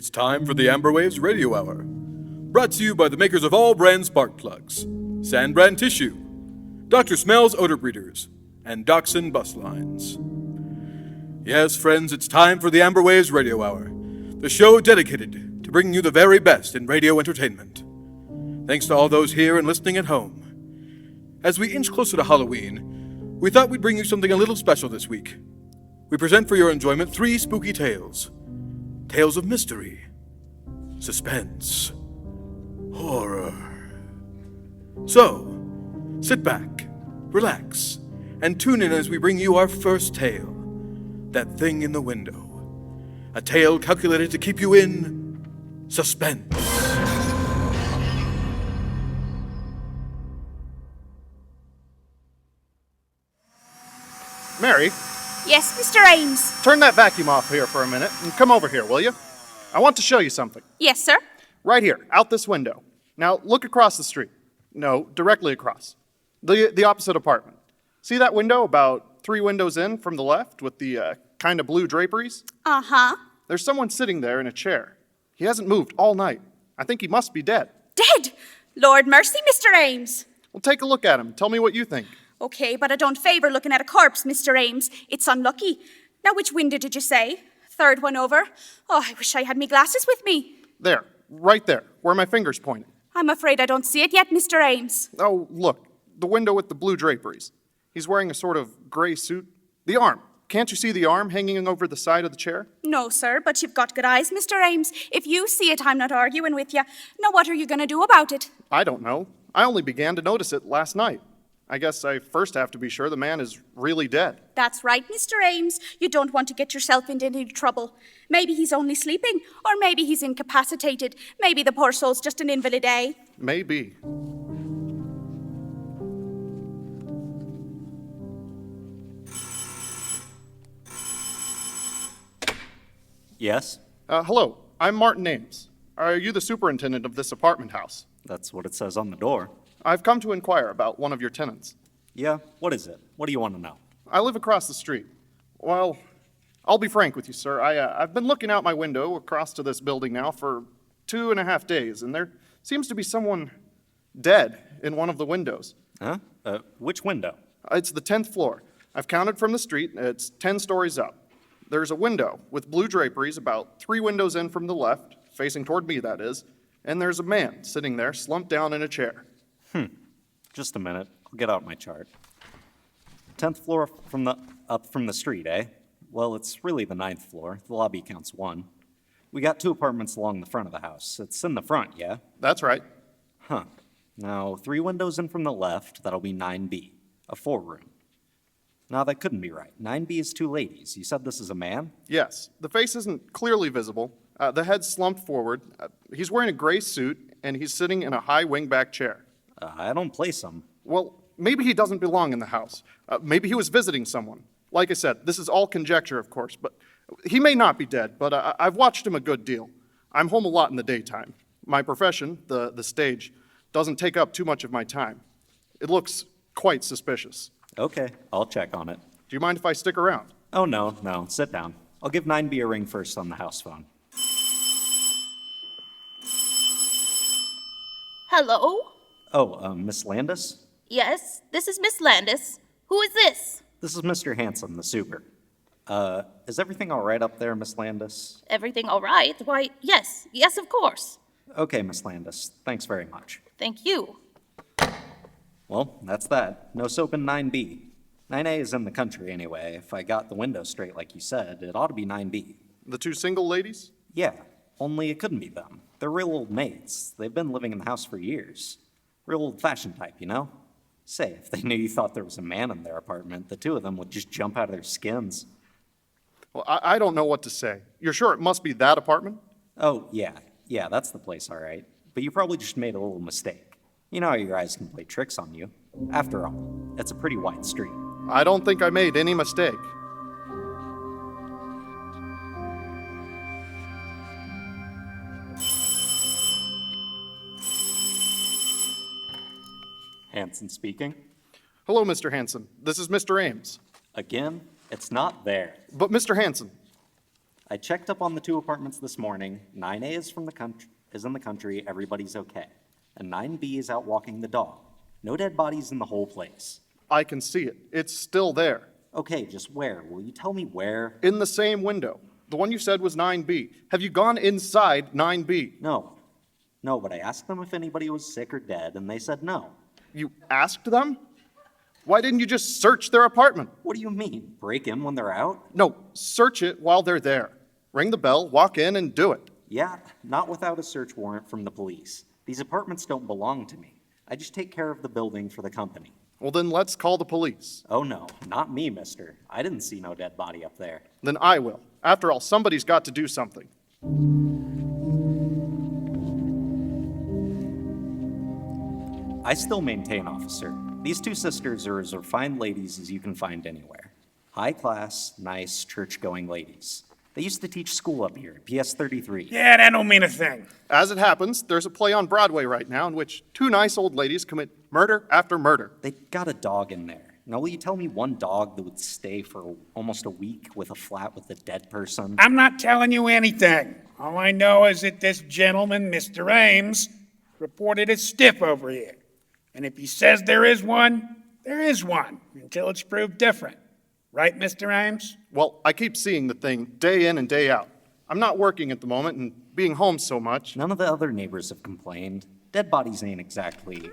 It's time for the Amberwaves Radio Hour. Brought to you by the makers of all brand spark plugs, Sand Brand Tissue, Dr. Smell's Odor Breeders, and Dachshund Bus Lines. Yes, friends, it's time for the Amberwaves Radio Hour, the show dedicated to bringing you the very best in radio entertainment. Thanks to all those here and listening at home. As we inch closer to Halloween, we thought we'd bring you something a little special this week. We present for your enjoyment 3 spooky tales. Tales of mystery, suspense, horror. So, sit back, relax, and tune in as we bring you our first tale, That Thing in the Window. A tale calculated to keep you in suspense. Mary, Yes, Mr. Ames. turn that vacuum off here for a minute and come over here, will you? I want to show you something. Yes, sir. Right here, out this window. Now, look across the street. No, directly across. The opposite apartment. See that window about 3 windows in from the left with the kind of blue draperies? Uh-huh. There's someone sitting there in a chair. He hasn't moved all night. I think he must be dead. Dead? Lord mercy, Mr. Ames. Well, take a look at him. Tell me what you think. Okay, but I don't favor looking at a corpse, Mr. Ames. It's unlucky. Now, which window did you say? Third one over? Oh, I wish I had me glasses with me. There, right there, where my finger's pointing. I'm afraid I don't see it yet, Mr. Ames. Oh, look, the window with the blue draperies. He's wearing a sort of gray suit. The arm. Can't you see the arm hanging over the side of the chair? No, sir, but you've got good eyes, Mr. Ames. If you see it, I'm not arguing with you. Now, what are you going to do about it? I don't know. I only began to notice it last night. I guess I first have to be sure the man is really dead. That's right, Mr. Ames. You don't want to get yourself into any trouble. Maybe he's only sleeping, or maybe he's incapacitated. Maybe the poor soul's just an invalid, eh? Maybe. Yes? Hello, I'm Martin Ames. Are you the superintendent of this apartment house? That's what it says on the door. I've come to inquire about one of your tenants. Yeah? What is it? What do you want to know? I live across the street. Well, I'll be frank with you, sir. I've been looking out my window across to this building now for 2.5 days, and there seems to be someone dead in one of the windows. Huh? Which window? It's the 10th floor. I've counted from the street. It's 10 stories up. There's a window with blue draperies about 3 windows in from the left, facing toward me, that is, and there's a man sitting there slumped down in a chair. Just a minute. I'll get out my chart. 10th floor up from the street, eh? Well, it's really the 9th floor. The lobby counts 1. We got 2 apartments along the front of the house. It's in the front, yeah? That's right. Huh. Now, 3 windows in from the left, that'll be 9B, a 4-room. Now, that couldn't be right. 9B is 2 ladies. You said this is a man? Yes. The face isn't clearly visible. The head's slumped forward. He's wearing a gray suit, and he's sitting in a high wingback chair. I don't place him. Well, maybe he doesn't belong in the house. Maybe he was visiting someone. Like I said, this is all conjecture, of course, but he may not be dead, but I've watched him a good deal. I'm home a lot in the daytime. My profession, the stage, doesn't take up too much of my time. It looks quite suspicious. Okay, I'll check on it. Do you mind if I stick around? Oh, no, sit down. I'll give 9B a ring first on the house phone. Hello? Oh, Miss Landis? Yes, this is Miss Landis. Who is this? This is Mr. Hanson, the super. Is everything all right up there, Miss Landis? Everything all right? Why, yes, of course. Okay, Miss Landis. Thanks very much. Thank you. Well, that's that. No soap in 9B. 9A is in the country anyway. If I got the window straight like you said, it ought to be 9B. The 2 single ladies? Yeah, only it couldn't be them. They're real old maids. They've been living in the house for years. Real old-fashioned type, you know? Say, if they knew you thought there was a man in their apartment, the 2 of them would just jump out of their skins. Well, I don't know what to say. You're sure it must be that apartment? Oh, yeah, that's the place, all right. But you probably just made a little mistake. You know how your eyes can play tricks on you. After all, it's a pretty wide street. I don't think I made any mistake. Hanson speaking. Hello, Mr. Hanson. This is Mr. Ames. Again, it's not there. But Mr. Hanson. I checked up on the 2 apartments this morning. 9A is in the country, everybody's okay. And 9B is out walking the dog. No dead bodies in the whole place. I can see it. It's still there. Okay, just where? Will you tell me where? In the same window. The one you said was 9B. Have you gone inside 9B? No. No, but I asked them if anybody was sick or dead, and they said no. You asked them? Why didn't you just search their apartment? What do you mean? Break in when they're out? No, search it while they're there. Ring the bell, walk in, and do it. Yeah, not without a search warrant from the police. These apartments don't belong to me. I just take care of the building for the company. Well, then let's call the police. Oh no, not me, mister. I didn't see no dead body up there. Then I will. After all, somebody's got to do something. I still maintain, officer. These 2 sisters are as refined ladies as you can find anywhere. High class, nice, church-going ladies. They used to teach school up here, PS 33. Yeah, that don't mean a thing. As it happens, there's a play on Broadway right now in which 2 nice old ladies commit murder after murder. They got a dog in there. Now, will you tell me one dog that would stay for almost a week with a flat with a dead person? I'm not telling you anything. All I know is that this gentleman, Mr. Ames, reported a stiff over here. And if he says there is one, there is one, until it's proved different. Right, Mr. Ames? Well, I keep seeing the thing day in and day out. I'm not working at the moment and being home so much. None of the other neighbors have complained. Dead bodies ain't exactly...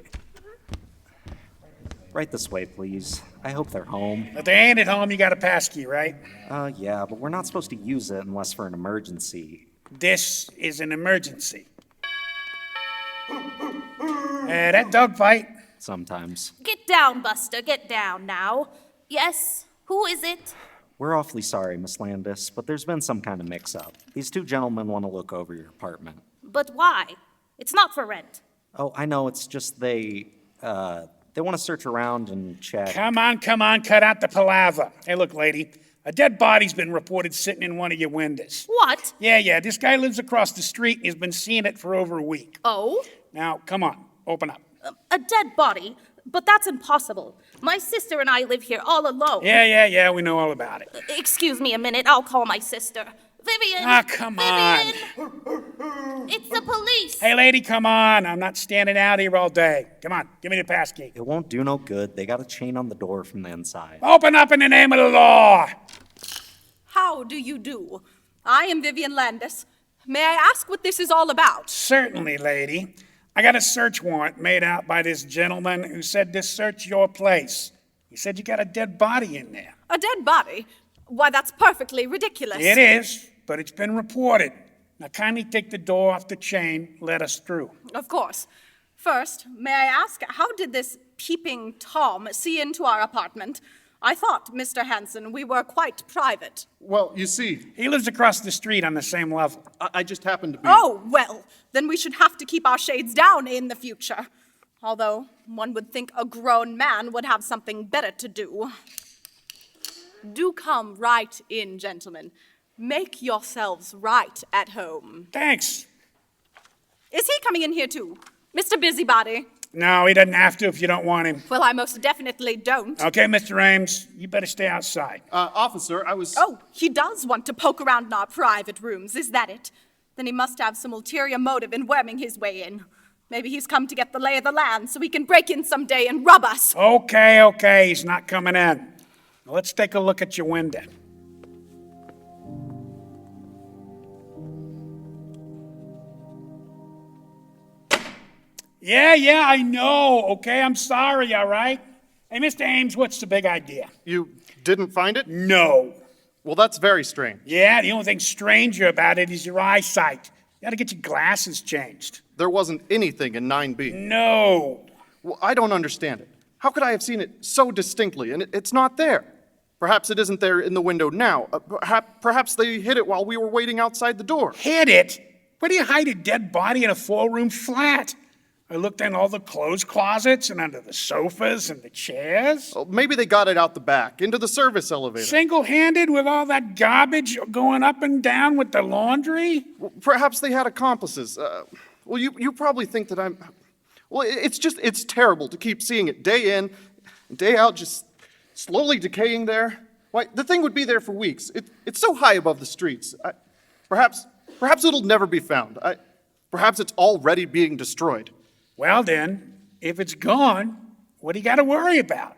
Right this way, please. I hope they're home. If they ain't at home, you got a passkey, right? Yeah, but we're not supposed to use it unless for an emergency. This is an emergency. That dog fight. Sometimes. Get down, Buster. Get down now. Yes? Who is it? We're awfully sorry, Miss Landis, but there's been some kind of mix-up. These 2 gentlemen want to look over your apartment. But why? It's not for rent. Oh, I know, it's just they want to search around and check. Come on, cut out the palaver. Hey, look, lady, a dead body's been reported sitting in one of your windows. What? Yeah, this guy lives across the street and he's been seeing it for over a week. Oh? Now, come on, open up. A dead body? But that's impossible. My sister and I live here all alone. Yeah, we know all about it. Excuse me a minute, I'll call my sister. Vivian! Ah, come on. Vivian! It's the police! Hey, lady, come on. I'm not standing out here all day. Come on, give me the passkey. It won't do no good. They got a chain on the door from the inside. Open up in the name of the law. How do you do? I am Vivian Landis. May I ask what this is all about? Certainly, lady. I got a search warrant made out by this gentleman who said to search your place. He said you got a dead body in there. A dead body? Why, that's perfectly ridiculous. It is, but it's been reported. Now kindly take the door off the chain, let us through. Of course. First, may I ask, how did this peeping Tom see into our apartment? I thought, Mr. Hanson, we were quite private. Well, you see, He lives across the street on the same level. I just happened to be... Oh, well, then we should have to keep our shades down in the future. Although, one would think a grown man would have something better to do. Do come right in, gentlemen. Make yourselves right at home. Thanks. Is he coming in here too? Mr. Busybody? No, he doesn't have to if you don't want him. Well, I most definitely don't. Okay, Mr. Ames, you better stay outside. Officer, I was... Oh, he does want to poke around in our private rooms, is that it? Then he must have some ulterior motive in worming his way in. Maybe he's come to get the lay of the land so he can break in someday and rob us. Okay, he's not coming in. Now, let's take a look at your window. Yeah, I know. Okay, I'm sorry, all right? Hey, Mr. Ames, what's the big idea? You didn't find it? No. Well, that's very strange. Yeah, the only thing stranger about it is your eyesight. You gotta get your glasses changed. There wasn't anything in 9B. No. Well, I don't understand it. How could I have seen it so distinctly, and it's not there? Perhaps it isn't there in the window now. Perhaps they hid it while we were waiting outside the door. Hid it? Where do you hide a dead body in a four-room flat? I looked in all the clothes closets and under the sofas and the chairs. Well, maybe they got it out the back, into the service elevator. Single-handed with all that garbage going up and down with the laundry? Well, perhaps they had accomplices. Well, you probably think that I'm... Well, it's terrible to keep seeing it day in, day out, just slowly decaying there. Why, the thing would be there for weeks. It's so high above the streets. Perhaps it'll never be found. Perhaps it's already being destroyed. Well then, if it's gone, what do you got to worry about?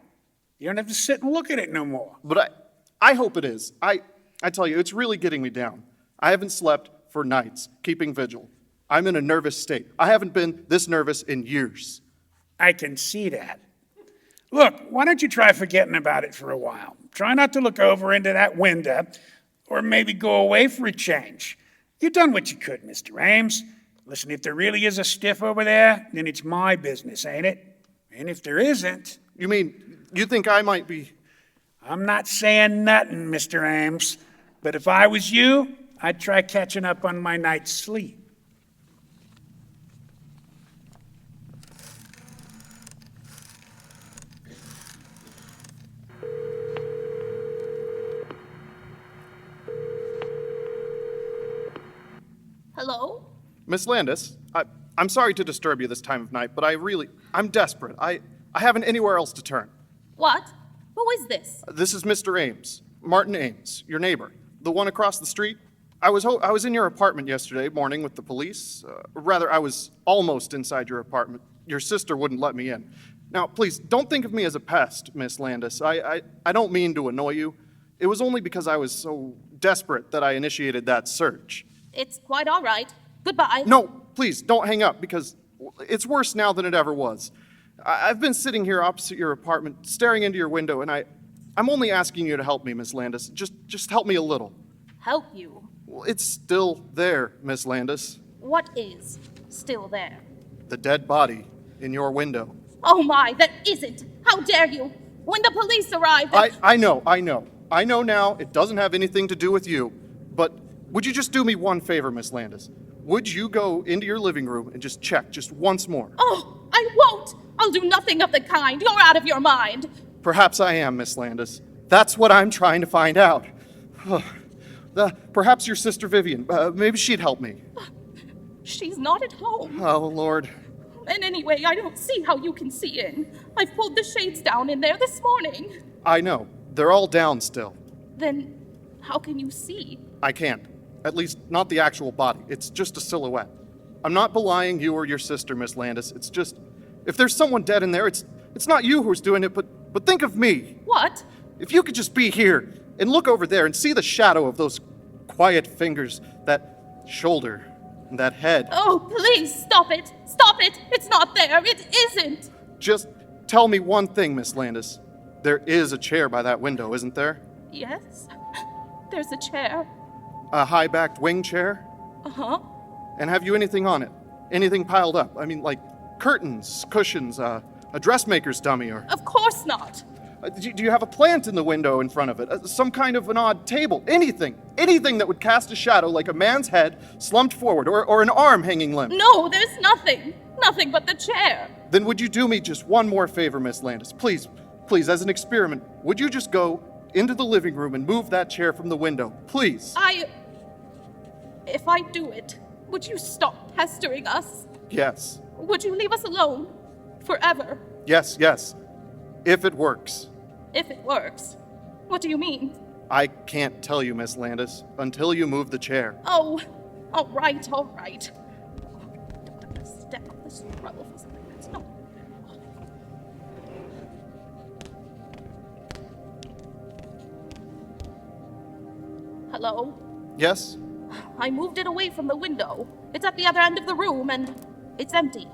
You don't have to sit and look at it no more. But I hope it is. I tell you, it's really getting me down. I haven't slept for nights, keeping vigil. I'm in a nervous state. I haven't been this nervous in years. I can see that. Look, why don't you try forgetting about it for a while? Try not to look over into that window, or maybe go away for a change. You've done what you could, Mr. Ames. Listen, if there really is a stiff over there, then it's my business, ain't it? And if there isn't... You mean, you think I might be... I'm not saying nothing, Mr. Ames. But if I was you, I'd try catching up on my night's sleep. Hello? Miss Landis, I'm sorry to disturb you this time of night, but I'm desperate. I haven't anywhere else to turn. What? Who is this? This is Mr. Ames, Martin Ames, your neighbor, the one across the street. I was in your apartment yesterday morning with the police. I was almost inside your apartment. Your sister wouldn't let me in. Now, please, don't think of me as a pest, Miss Landis. I don't mean to annoy you. It was only because I was so desperate that I initiated that search. It's quite all right. Goodbye. No, please, don't hang up, because it's worse now than it ever was. I've been sitting here opposite your apartment, staring into your window, and I'm only asking you to help me, Miss Landis. Just help me a little. Help you? Well, it's still there, Miss Landis. What is still there? The dead body in your window. Oh my, that isn't! How dare you! When the police arrive... I know. I know now it doesn't have anything to do with you, but would you just do me one favor, Miss Landis? Would you go into your living room and just check just once more? Oh, I won't! I'll do nothing of the kind. You're out of your mind. Perhaps I am, Miss Landis. That's what I'm trying to find out. Perhaps your sister Vivian, maybe she'd help me. She's not at home. Oh, Lord. And anyway, I don't see how you can see in. I've pulled the shades down in there this morning. I know. They're all down still. Then how can you see? I can't. At least, not the actual body. It's just a silhouette. I'm not belying you or your sister, Miss Landis. It's just, if there's someone dead in there, it's not you who's doing it, but think of me. What? If you could just be here and look over there and see the shadow of those quiet fingers, that shoulder, and that head. Oh, please, stop it! Stop it! It's not there! It isn't! Just tell me one thing, Miss Landis. There is a chair by that window, isn't there? Yes, there's a chair. A high-backed wing chair? Uh-huh. And have you anything on it? Anything piled up? I mean, like curtains, cushions, a dressmaker's dummy, or... Of course not. Do you have a plant in the window in front of it? Some kind of an odd table? Anything that would cast a shadow like a man's head slumped forward, or an arm hanging limp? No, there's nothing. Nothing but the chair. Then would you do me just one more favor, Miss Landis? Please, as an experiment, would you just go into the living room and move that chair from the window? Please. If I do it, would you stop pestering us? Yes. Would you leave us alone? Forever? Yes. If it works. If it works. What do you mean? I can't tell you, Miss Landis, until you move the chair. Oh, all right. Oh, I don't have to step on this rubble for something that's not... Hello? Yes? I moved it away from the window. It's at the other end of the room, and it's empty.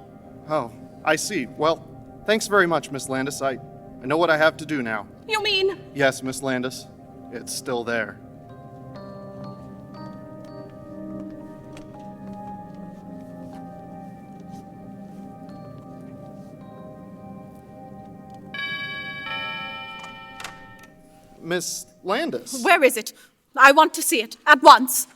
Oh, I see. Well, thanks very much, Miss Landis. I know what I have to do now. You mean? Yes, Miss Landis. It's still there. Miss Landis. Where is it? I want to see it, at once.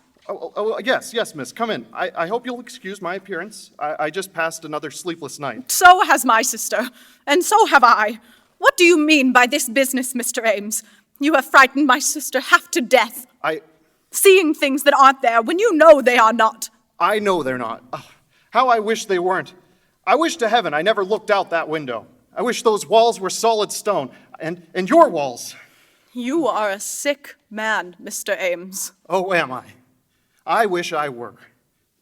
Yes, miss, come in. I hope you'll excuse my appearance. I just passed another sleepless night. So has my sister, and so have I. What do you mean by this business, Mr. Ames? You have frightened my sister half to death. Seeing things that aren't there when you know they are not. I know they're not. How I wish they weren't. I wish to heaven I never looked out that window. I wish those walls were solid stone, and your walls. You are a sick man, Mr. Ames. Oh, am I? I wish I were.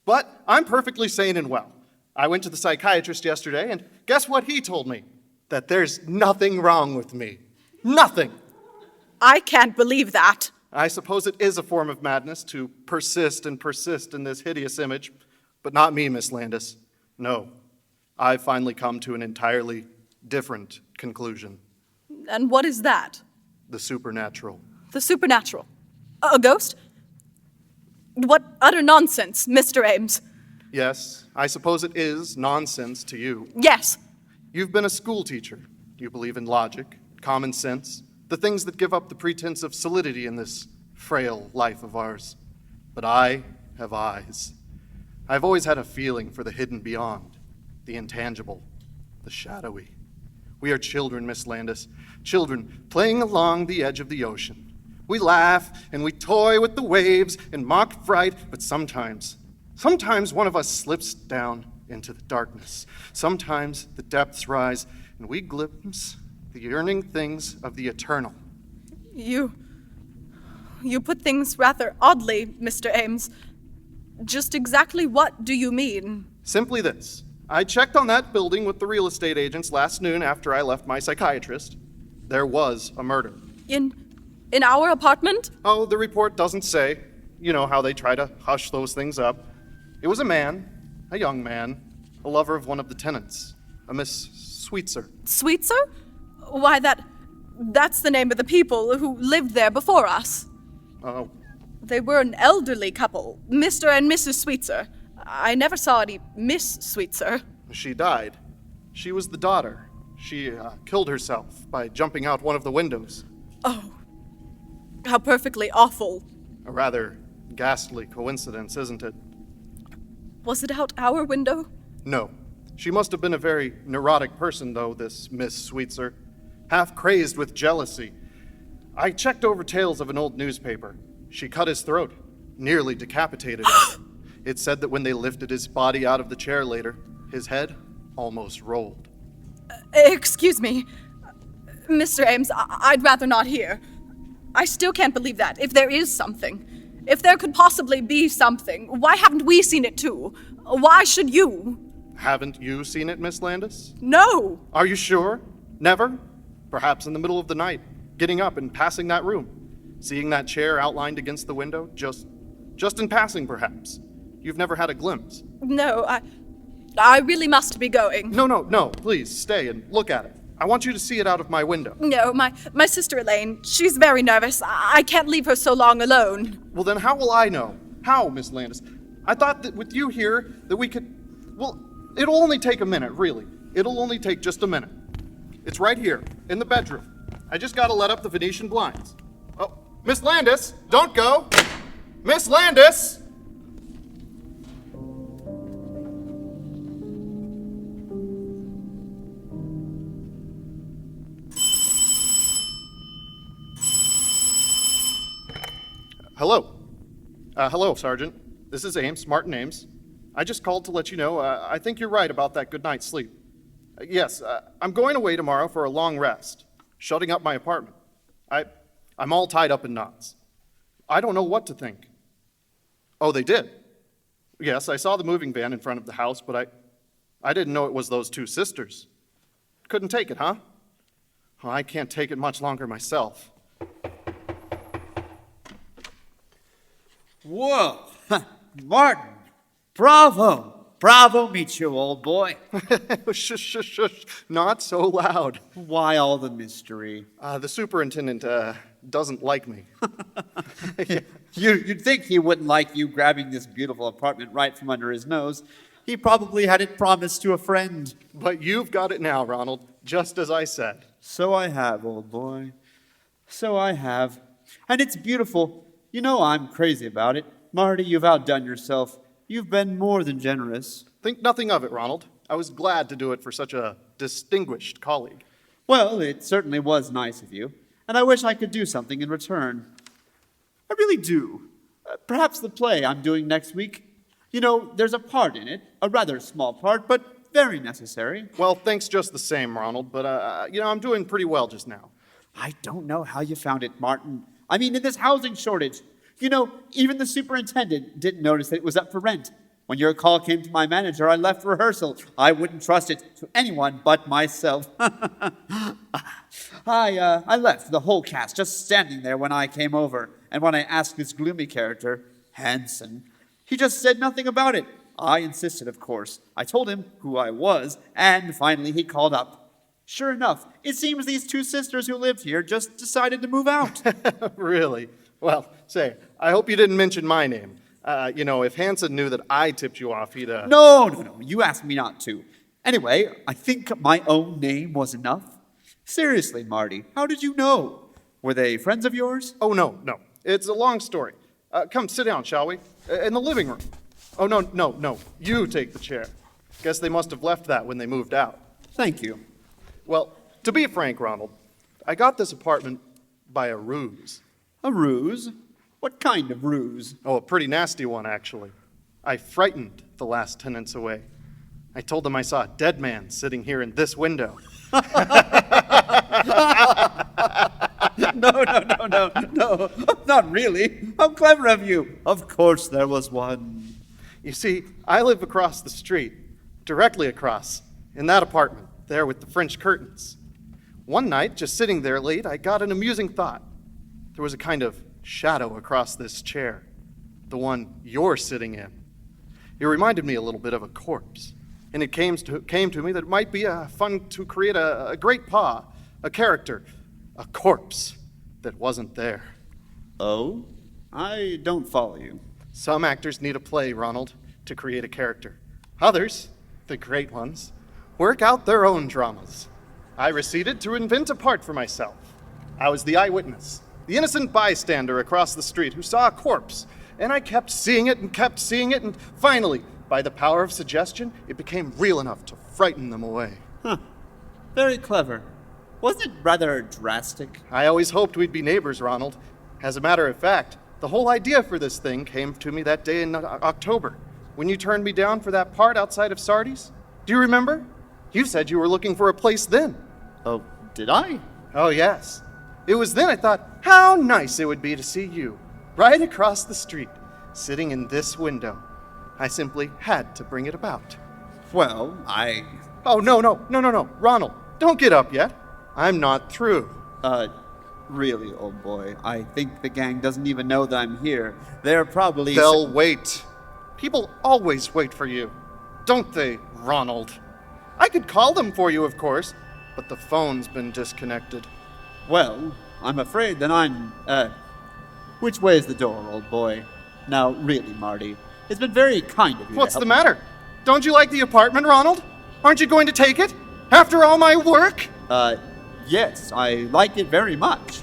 But I'm perfectly sane and well. I went to the psychiatrist yesterday, and guess what he told me? That there's nothing wrong with me. Nothing. I can't believe that. I suppose it is a form of madness to persist and persist in this hideous image, but not me, Miss Landis. No, I've finally come to an entirely different conclusion. And what is that? The supernatural. The supernatural. A ghost? What utter nonsense, Mr. Ames. Yes, I suppose it is nonsense to you. Yes. You've been a school teacher. You believe in logic, common sense, the things that give up the pretense of solidity in this frail life of ours. But I have eyes. I've always had a feeling for the hidden beyond, the intangible, the shadowy. We are children, Miss Landis, children playing along the edge of the ocean. We laugh and we toy with the waves and mock fright, but sometimes one of us slips down into the darkness. Sometimes the depths rise and we glimpse the yearning things of the eternal. You put things rather oddly, Mr. Ames. Just exactly what do you mean? Simply this. I checked on that building with the real estate agents last noon after I left my psychiatrist. There was a murder. In our apartment? Oh, the report doesn't say. You know how they try to hush those things up. It was a man, a young man, a lover of one of the tenants, a Miss Sweetser. Sweetser? Why, that's the name of the people who lived there before us. Oh, They were an elderly couple, Mr. and Mrs. Sweetser. I never saw any Miss Sweetser. she died. She was the daughter. She killed herself by jumping out one of the windows. Oh, how perfectly awful. A rather ghastly coincidence, isn't it? Was it out our window? No. She must have been a very neurotic person, though, this Miss Sweetser. Half crazed with jealousy. I checked over tales of an old newspaper. She cut his throat, nearly decapitated him. It said that when they lifted his body out of the chair later, his head almost rolled. Excuse me. Mr. Ames, I'd rather not hear. I still can't believe that, if there is something. If there could possibly be something, why haven't we seen it too? Why should you? Haven't you seen it, Miss Landis? No. Are you sure? Never? Perhaps in the middle of the night, getting up and passing that room. Seeing that chair outlined against the window, just in passing, perhaps. You've never had a glimpse. No, I really must be going. No, please, stay and look at it. I want you to see it out of my window. No, my sister Elaine, she's very nervous. I can't leave her so long alone. Well, then how will I know? How, Miss Landis? I thought that with you here, that we could... Well, it'll only take a minute, really. It'll only take just a minute. It's right here, in the bedroom. I just gotta let up the Venetian blinds. Oh, Miss Landis, don't go! Miss Landis! Hello. Hello, Sergeant. This is Ames, Martin Ames. I just called to let you know, I think you're right about that good night's sleep. Yes, I'm going away tomorrow for a long rest, shutting up my apartment. I'm all tied up in knots. I don't know what to think. Oh, they did? Yes, I saw the moving van in front of the house, but I didn't know it was those two sisters. Couldn't take it, huh? Oh, I can't take it much longer myself. Whoa, Martin, bravo meet you, old boy. Shush, not so loud. Why all the mystery? The superintendent doesn't like me. You'd think he wouldn't like you grabbing this beautiful apartment right from under his nose. He probably had it promised to a friend. But you've got it now, Ronald, just as I said. So I have, old boy. So I have. And it's beautiful. You know I'm crazy about it. Marty, you've outdone yourself. You've been more than generous. Think nothing of it, Ronald. I was glad to do it for such a distinguished colleague. Well, it certainly was nice of you, and I wish I could do something in return. I really do. Perhaps the play I'm doing next week. You know, there's a part in it, a rather small part, but very necessary. Well, thanks just the same, Ronald, but, I'm doing pretty well just now. I don't know how you found it, Martin. I mean, in this housing shortage, You know, even the superintendent didn't notice that it was up for rent. When your call came to my manager, I left rehearsal. I wouldn't trust it to anyone but myself. I left the whole cast just standing there when I came over. And when I asked this gloomy character, Hanson, he just said nothing about it. I insisted, of course. I told him who I was, and finally he called up. Sure enough, it seems these two sisters who lived here just decided to move out. Really? Well, say, I hope you didn't mention my name. If Hanson knew that I tipped you off, he'd, No, you asked me not to. Anyway, I think my own name was enough. Seriously, Marty, how did you know? Were they friends of yours? Oh, no. It's a long story. Come, sit down, shall we? In the living room. Oh, no. You take the chair. Guess they must have left that when they moved out. Thank you. Well, to be frank, Ronald, I got this apartment by a ruse. A ruse? What kind of ruse? Oh, a pretty nasty one, actually. I frightened the last tenants away. I told them I saw a dead man sitting here in this window. No, not really. How clever of you. Of course there was one. You see, I live across the street, directly across, in that apartment, there with the French curtains. One night, just sitting there late, I got an amusing thought. There was a kind of shadow across this chair, the one you're sitting in. It reminded me a little bit of a corpse, and it came to me that it might be fun to create a great paw, a character, a corpse that wasn't there. Oh? I don't follow you. Some actors need a play, Ronald, to create a character. Others, the great ones, work out their own dramas. I receded to invent a part for myself. I was the eyewitness, the innocent bystander across the street who saw a corpse, and I kept seeing it, and finally, by the power of suggestion, it became real enough to frighten them away. Very clever. Wasn't it rather drastic? I always hoped we'd be neighbors, Ronald. As a matter of fact, the whole idea for this thing came to me that day in October, when you turned me down for that part outside of Sardi's. Do you remember? You said you were looking for a place then. Oh, did I? Oh, yes. It was then I thought how nice it would be to see you, right across the street, sitting in this window. I simply had to bring it about. Well, Oh, no. Ronald, don't get up yet. I'm not through. Really, old boy, I think the gang doesn't even know that I'm here. They're probably... They'll wait. People always wait for you. Don't they, Ronald? I could call them for you, of course, but the phone's been disconnected. Well, I'm afraid that I'm, Which way is the door, old boy? Now, really, Marty, it's been very kind of you What's to the help matter? Don't you like the apartment, Ronald? Aren't you going to take it? After all my work? Yes, I like it very much.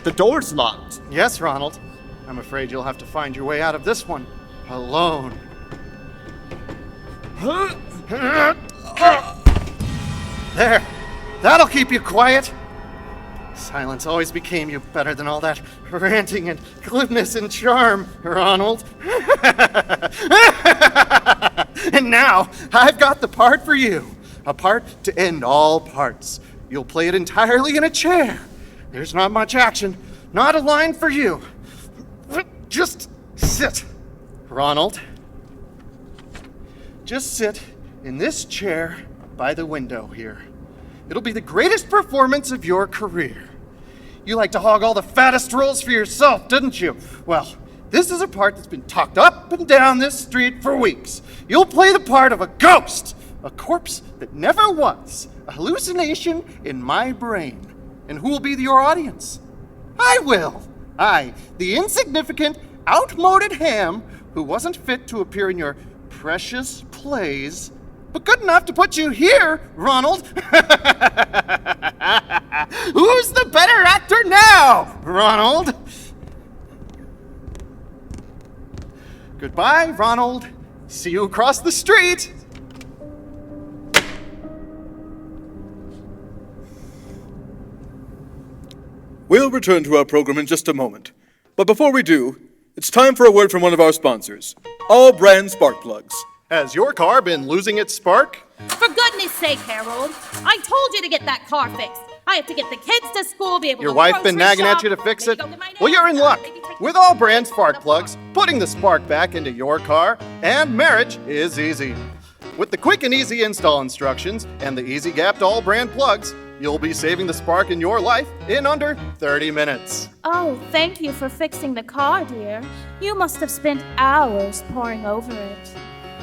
The door's locked. Yes, Ronald. I'm afraid you'll have to find your way out of this one alone. There. That'll keep you quiet. Silence always became you better than all that ranting and glibness and charm, Ronald. And now, I've got the part for you. A part to end all parts. You'll play it entirely in a chair. There's not much action, not a line for you. Just sit, Ronald. Just sit in this chair by the window here. It'll be the greatest performance of your career. You like to hog all the fattest roles for yourself, didn't you? Well, this is a part that's been talked up and down this street for weeks. You'll play the part of a ghost, a corpse that never was, a hallucination in my brain. And who will be your audience? I will. I, the insignificant, outmoded ham who wasn't fit to appear in your precious plays, but good enough to put you here, Ronald. Who's the better actor now, Ronald? Goodbye, Ronald. See you across the street. We'll return to our program in just a moment. But before we do, it's time for a word from one of our sponsors, All Brand Spark Plugs. Has your car been losing its spark? For goodness sake, Harold. I told you to get that car fixed. I have to get the kids to school, be able Your to wife been grocery nagging at shop, you to fix maybe it? go get my Well, you're in nails luck. done, maybe take With the all kids brand to spark the plugs, park. putting the spark back into your car and marriage is easy. With the quick and easy install instructions and the easy gapped all brand plugs, you'll be saving the spark in your life in under 30 minutes. Oh, thank you for fixing the car, dear. You must have spent hours poring over it.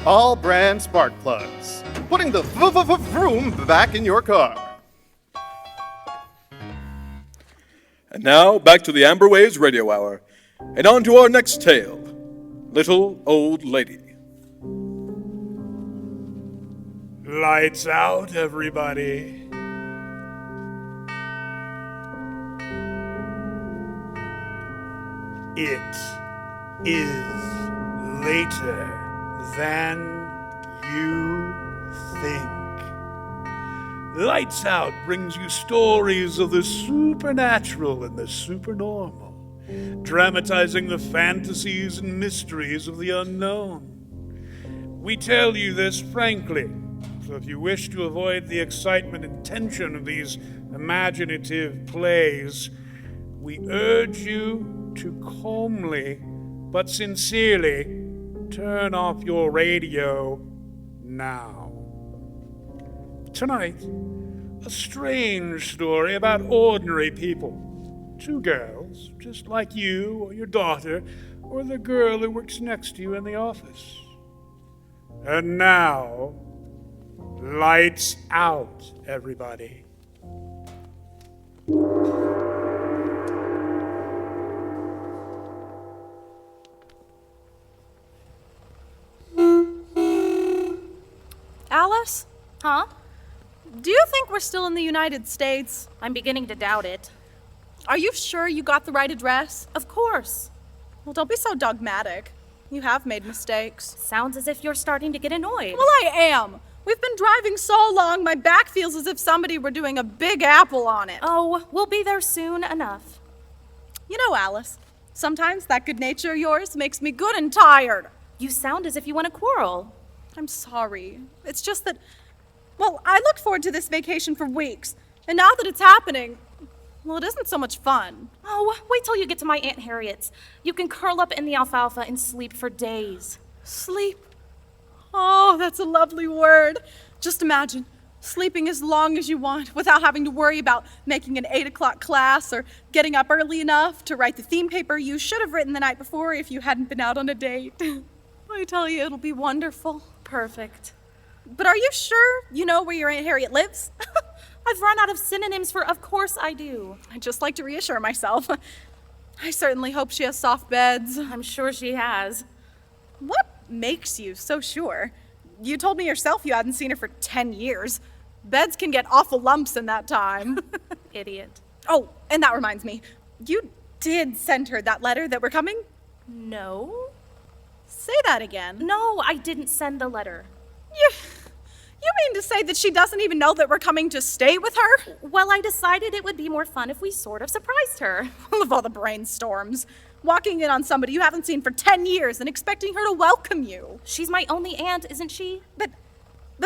All brand spark plugs, putting the vroom back in your car. And now, back to the Amber Waves Radio Hour, and on to our next tale, Little Old Lady. Lights out, everybody. It is later than you think. Lights Out brings you stories of the supernatural and the supernormal, dramatizing the fantasies and mysteries of the unknown. We tell you this frankly, so if you wish to avoid the excitement and tension of these imaginative plays, we urge you to calmly but sincerely turn off your radio now. Tonight, a strange story about ordinary people. Two girls, just like you or your daughter or the girl who works next to you in the office. And now, lights out, everybody. Alice, Huh? do you think we're still in the United States? I'm beginning to doubt it. Are you sure you got the right address? Of course. Well, don't be so dogmatic. You have made mistakes. Sounds as if you're starting to get annoyed. Well, I am. We've been driving so long, my back feels as if somebody were doing a big apple on it. Oh, we'll be there soon enough. You know, Alice, sometimes that good nature of yours makes me good and tired. You sound as if you want to quarrel. I'm sorry. It's just that, well, I looked forward to this vacation for weeks, and now that it's happening, well, it isn't so much fun. Oh, wait till you get to my Aunt Harriet's. You can curl up in the alfalfa and sleep for days. Sleep. Oh, that's a lovely word. Just imagine sleeping as long as you want without having to worry about making an 8 o'clock class or getting up early enough to write the theme paper you should have written the night before if you hadn't been out on a date. I tell you, it'll be wonderful. Perfect. But are you sure you know where your Aunt Harriet lives? I've run out of synonyms for of course I do. I'd just like to reassure myself. I certainly hope she has soft beds. I'm sure she has. What makes you so sure? You told me yourself you hadn't seen her for 10 years. Beds can get awful lumps in that time. Idiot. Oh, and that reminds me. You did send her that letter that we're coming? No? Say that again. No, I didn't send the letter. You mean to say that she doesn't even know that we're coming to stay with her? Well, I decided it would be more fun if we sort of surprised her. Full of all the brainstorms. Walking in on somebody you haven't seen for 10 years and expecting her to welcome you. She's my only aunt, isn't she? But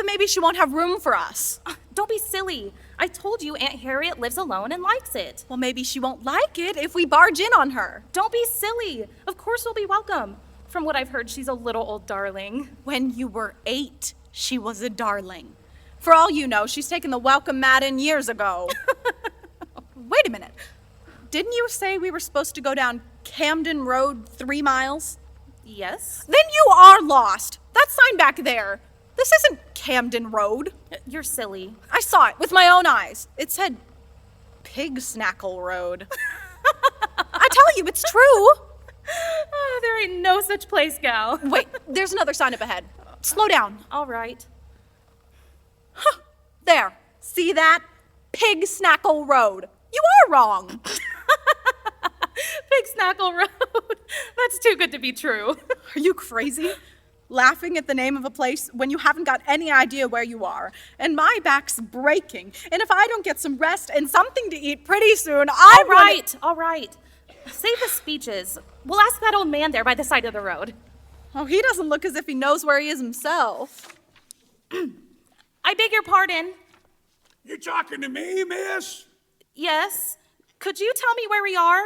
maybe she won't have room for us. Don't be silly. I told you Aunt Harriet lives alone and likes it. Well, maybe she won't like it if we barge in on her. Don't be silly. Of course we'll be welcome. From what I've heard, she's a little old darling. When you were 8, she was a darling. For all you know, she's taken the welcome mat in years ago. Wait a minute. Didn't you say we were supposed to go down Camden Road 3 miles? Yes? Then you are lost. That sign back there. This isn't Camden Road. You're silly. I saw it with my own eyes. It said Pig Snackle Road. I tell you, it's true. Oh, there ain't no such place, gal. Wait, there's another sign up ahead. Slow down. All right. There. See that? Pig Snackle Road. You are wrong. Big Snackle Road. That's too good to be true. Are you crazy? Laughing at the name of a place when you haven't got any idea where you are. And my back's breaking. And if I don't get some rest and something to eat pretty soon, All right. Save the speeches. We'll ask that old man there by the side of the road. Oh, he doesn't look as if he knows where he is himself. I beg your pardon. You talking to me, miss? Yes? Could you tell me where we are?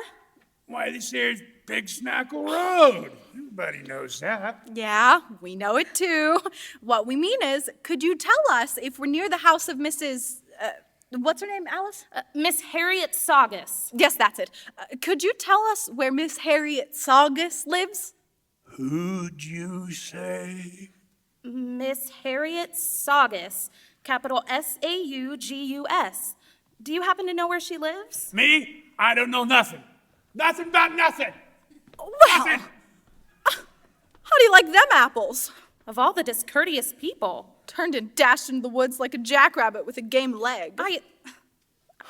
Why, this here's Big Snackle Road. Everybody knows that. Yeah, we know it too. What we mean is, could you tell us if we're near the house of Mrs. What's her name, Alice? Miss Harriet Saugus. Yes, that's it. Could you tell us where Miss Harriet Saugus lives? Who'd you say? Miss Harriet Saugus, capital Saugus. Do you happen to know where she lives? Me? I don't know nothing. Nothing about nothing. Well, Nothing. how do you like them apples? Of all the discourteous people. Turned and dashed into the woods like a jackrabbit with a game leg.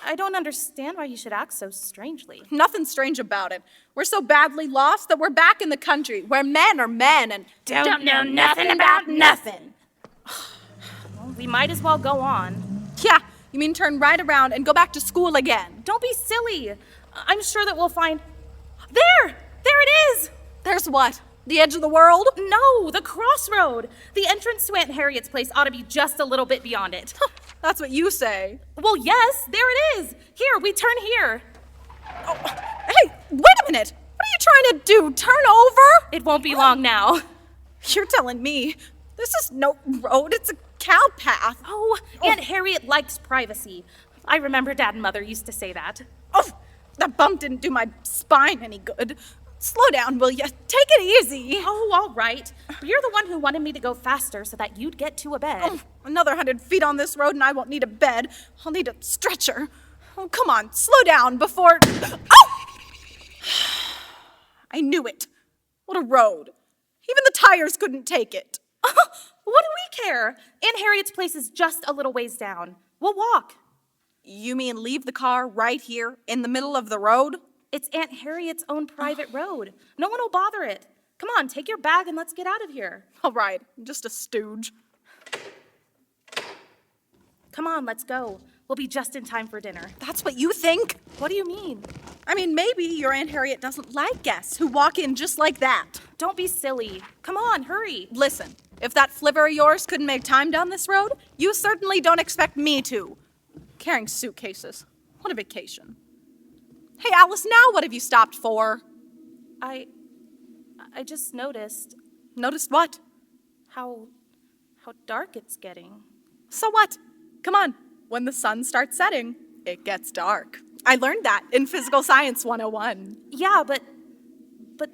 I don't understand why you should act so strangely. Nothing strange about it. We're so badly lost that we're back in the country where men are men and Don't know nothing about nothing. Well, we might as well go on. Yeah, you mean turn right around and go back to school again? Don't be silly. I'm sure that we'll find... There it is! There's what? The edge of the world? No, the crossroad. The entrance to Aunt Harriet's place ought to be just a little bit beyond it. That's what you say. Well, yes, there it is. Here, we turn here. Oh, hey, wait a minute. What are you trying to do? Turn over? It won't be long now. You're telling me this is no road, it's a cow path. Oh, Aunt Harriet likes privacy. I remember Dad and Mother used to say that. Oh, that bump didn't do my spine any good. Slow down, will you? Take it easy. Oh, all right. You're the one who wanted me to go faster so that you'd get to a bed. Oh, another 100 feet on this road and I won't need a bed. I'll need a stretcher. Oh, come on, slow down before... Oh! I knew it. What a road. Even the tires couldn't take it. What do we care? Aunt Harriet's place is just a little ways down. We'll walk. You mean leave the car right here in the middle of the road? It's Aunt Harriet's own private road. No one will bother it. Come on, take your bag and let's get out of here. All right, I'm just a stooge. Come on, let's go. We'll be just in time for dinner. That's what you think? What do you mean? I mean, maybe your Aunt Harriet doesn't like guests who walk in just like that. Don't be silly. Come on, hurry. Listen, if that flivver of yours couldn't make time down this road, you certainly don't expect me to. Carrying suitcases. What a vacation. Hey, Alice, now what have you stopped for? I just noticed Noticed what? how dark it's getting. So what? Come on. When the sun starts setting, it gets dark. I learned that in Physical Science 101. Yeah, but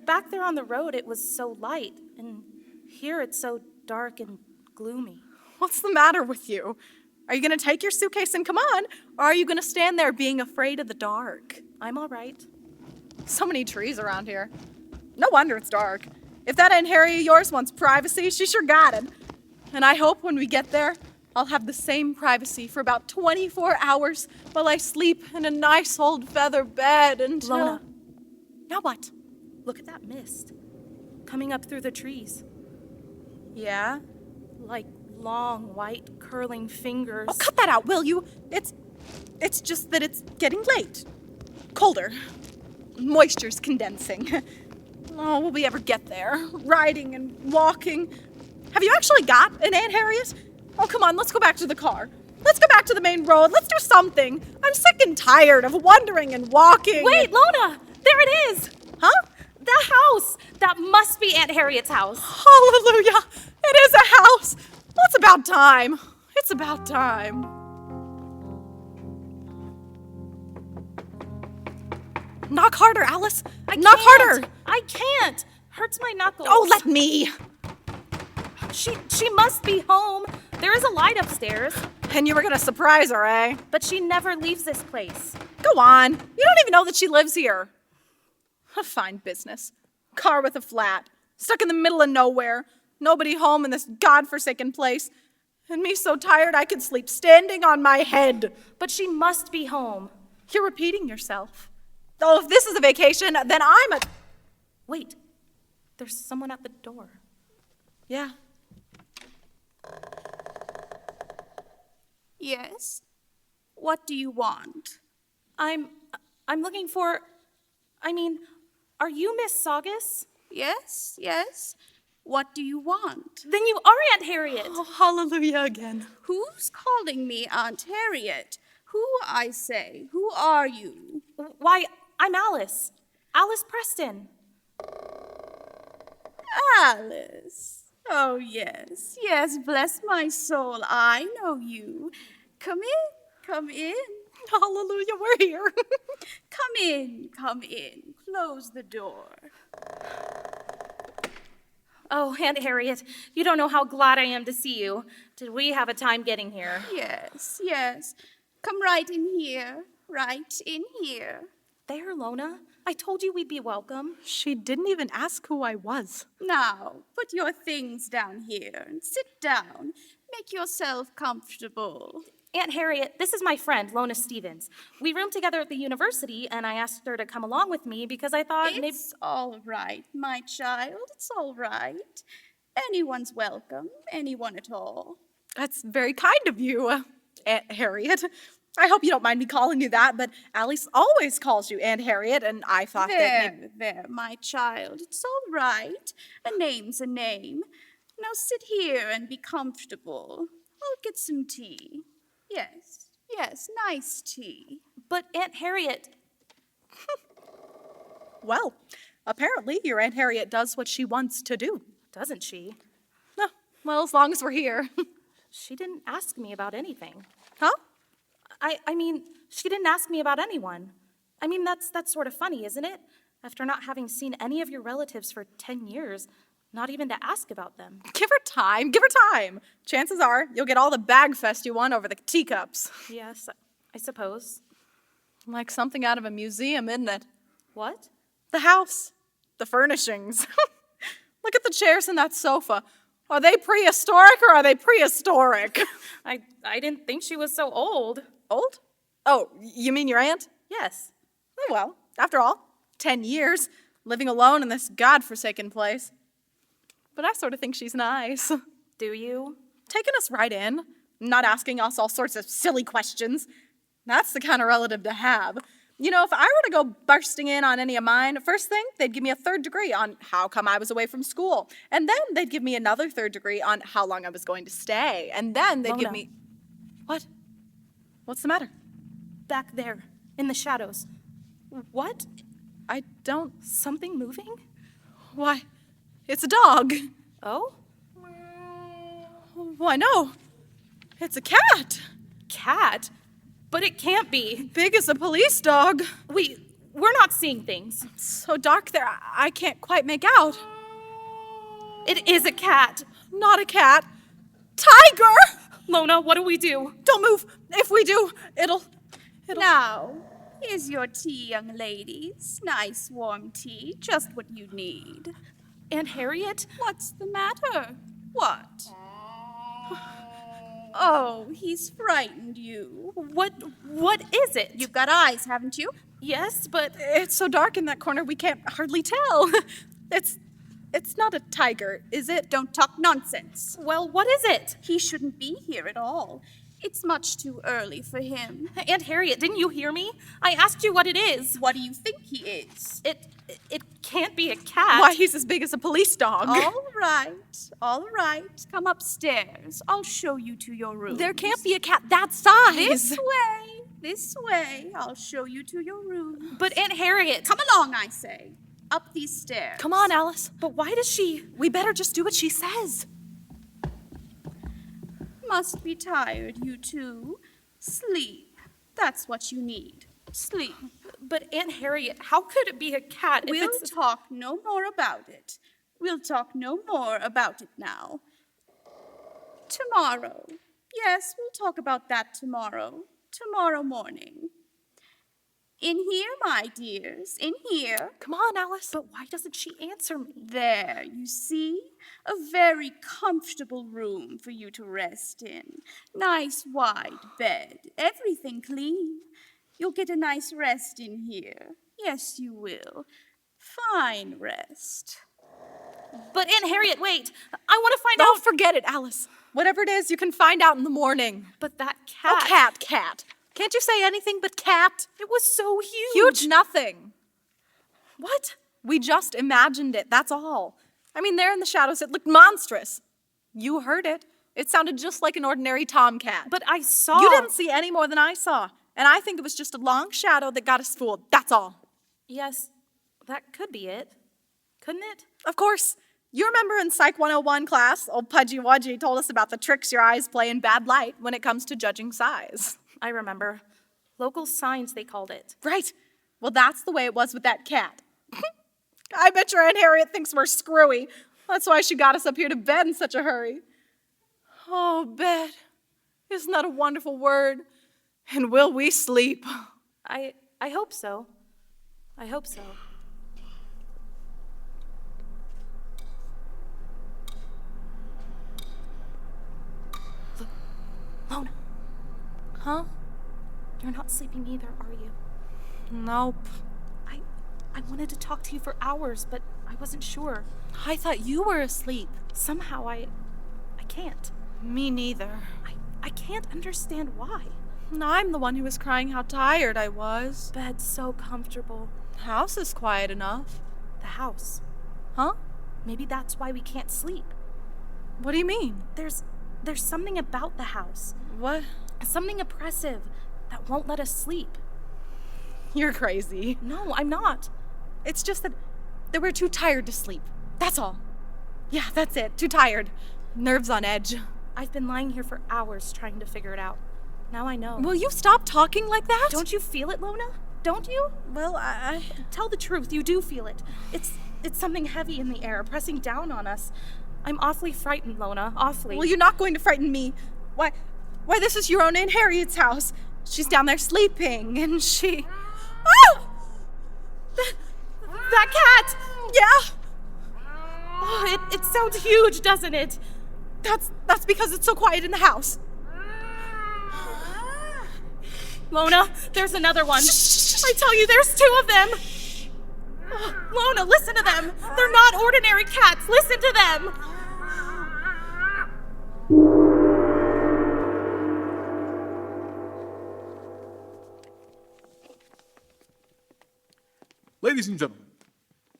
back there on the road it was so light, and here it's so dark and gloomy. What's the matter with you? Are you going to take your suitcase and come on, or are you going to stand there being afraid of the dark? I'm all right. So many trees around here. No wonder it's dark. If that Aunt Harriet of yours wants privacy, she sure got it. And I hope when we get there, I'll have the same privacy for about 24 hours while I sleep in a nice old feather bed until... Lona. Now what? Look at that mist coming up through the trees. Yeah? Like long, white, curling fingers. Oh, cut that out, will you? It's just that it's getting late. Colder. Moisture's condensing. Oh, will we ever get there? Riding and walking. Have you actually got an Aunt Harriet? Oh, come on, let's go back to the car. Let's go back to the main road. Let's do something. I'm sick and tired of wandering and walking. Wait, Lona! There it is! Huh? The house! That must be Aunt Harriet's house. Hallelujah! It is a house! Well, it's about time. It's about time. Knock harder, Alice. Knock harder. I can't. Hurts my knuckles. Oh, let me. She must be home. There is a light upstairs. And you were gonna surprise her, eh? But she never leaves this place. Go on. You don't even know that she lives here. A fine business. Car with a flat. Stuck in the middle of nowhere. Nobody home in this godforsaken place. And me so tired I could sleep standing on my head. But she must be home. You're repeating yourself. Oh, if this is a vacation, then I'm a... Wait. There's someone at the door. Yeah. Yes? What do you want? I'm looking for... are you Miss Saugus? Yes, yes. What do you want? Then you are Aunt Harriet. Oh, hallelujah again. Who's calling me Aunt Harriet? Who, I say? Who are you? Why, I'm Alice. Alice Preston. Alice. Oh, yes, yes, bless my soul, I know you. Come in, come in. Hallelujah, we're here. Come in. Close the door. Oh, Aunt Harriet, you don't know how glad I am to see you. Did we have a time getting here? Yes, yes. Come right in here. Right in here. There, Lona. I told you we'd be welcome. She didn't even ask who I was. Now, put your things down here and sit down. Make yourself comfortable. Aunt Harriet, this is my friend, Lona Stevens. We roomed together at the university, and I asked her to come along with me because I thought maybe... It's all right, my child. It's all right. Anyone's welcome. Anyone at all. That's very kind of you, Aunt Harriet. I hope you don't mind me calling you that, but Alice always calls you Aunt Harriet, and I thought that... There, my child. It's all right. A name's a name. Now sit here and be comfortable. I'll get some tea. Yes, yes, nice tea. But Aunt Harriet... Well, apparently your Aunt Harriet does what she wants to do. Doesn't she? No, well, as long as we're here. She didn't ask me about anything. Huh? I mean, she didn't ask me about anyone. I mean, that's sort of funny, isn't it? After not having seen any of your relatives for 10 years, not even to ask about them. Give her time, give her time. Chances are you'll get all the bag fest you want over the teacups. Yes, I suppose. Like something out of a museum, isn't it? What? The house, the furnishings. Look at the chairs and that sofa. Are they prehistoric or are they prehistoric? I didn't think she was so old. Old? Oh, you mean your aunt? Yes. Oh, well, after all, 10 years, living alone in this godforsaken place. But I sort of think she's nice. Do you? Taking us right in, not asking us all sorts of silly questions. That's the kind of relative to have. You know, if I were to go bursting in on any of mine, first thing, they'd give me a 3rd degree on how come I was away from school. And then they'd give me another 3rd degree on how long I was going to stay. And then they'd give Mona. me... What? What's the matter? Back there, in the shadows. What? I don't... Something moving? Why, it's a dog. Oh? Why, no. It's a cat. Cat? But it can't be. Big as a police dog. We're not seeing things. So dark there, I can't quite make out. It is a cat. Not a cat. Tiger! Lona, what do we do? Don't move. If we do, it'll... Now, here's your tea, young ladies. Nice warm tea, just what you need. Aunt Harriet? What's the matter? What? Oh, he's frightened you. What is it? You've got eyes, haven't you? Yes, but It's so dark in that corner, we can't hardly tell. It's not a tiger, is it? Don't talk nonsense. well, what is it? He shouldn't be here at all. It's much too early for him. Aunt Harriet, didn't you hear me? I asked you what it is. What do you think he is? It can't be a cat. Why, he's as big as a police dog. All right. Come upstairs. I'll show you to your room. There can't be a cat that size. This way. I'll show you to your room. But Aunt Harriet. Come along, I say. Up these stairs. Come on, Alice. But why does she? We better just do what she says. Must be tired, you two. Sleep. That's what you need. Sleep. But Aunt Harriet, how could it be a cat if We'll it's... talk no more about it. We'll talk no more about it now. Tomorrow. Yes, we'll talk about that tomorrow. Tomorrow morning. In here, my dears, in here. Come on, Alice. But why doesn't she answer me? There, you see? A very comfortable room for you to rest in. Nice wide bed, everything clean. You'll get a nice rest in here. Yes, you will. Fine rest. But Aunt Harriet, wait. I want to find Don't out... forget it, Alice. Whatever it is, you can find out in the morning. But that cat... Oh, cat. Can't you say anything but cat? It was so huge. Huge nothing. What? We just imagined it, that's all. I mean, there in the shadows, it looked monstrous. You heard it. It sounded just like an ordinary tomcat. But I saw... You didn't see any more than I saw. And I think it was just a long shadow that got us fooled. That's all. Yes, that could be it. Couldn't it? Of course. You remember in Psych 101 class, old Pudgy Wudgy told us about the tricks your eyes play in bad light when it comes to judging size. I remember. Local signs, they called it. Right. Well, that's the way it was with that cat. I bet your Aunt Harriet thinks we're screwy. That's why she got us up here to bed in such a hurry. Oh, bed. Isn't that a wonderful word? And will we sleep? I hope so. I hope so. Look, Lona. Huh? You're not sleeping either, are you? Nope. I wanted to talk to you for hours, but I wasn't sure. I thought you were asleep. Somehow I can't. Me neither. I can't understand why. I'm the one who was crying how tired I was. Bed's so comfortable. House is quiet enough. The house. Huh? Maybe that's why we can't sleep. What do you mean? There's something about the house. What? Something oppressive that won't let us sleep. You're crazy. No, I'm not. It's just that we're too tired to sleep. That's all. Yeah, that's it. Too tired. Nerves on edge. I've been lying here for hours trying to figure it out. Now I know. Will you stop talking like that? Don't you feel it, Lona? Don't you? Well, I... Tell the truth, you do feel it. It's something heavy in the air, pressing down on us. I'm awfully frightened, Lona, awfully. Well, you're not going to frighten me. Why, this is your own Aunt Harriet's house. She's down there sleeping, and she... Oh! That cat! Yeah! Oh, it sounds huge, doesn't it? That's because it's so quiet in the house. Lona, there's another one. Shh. I tell you, there's two of them. Oh, Lona, listen to them. They're not ordinary cats. Listen to them. Ladies and gentlemen,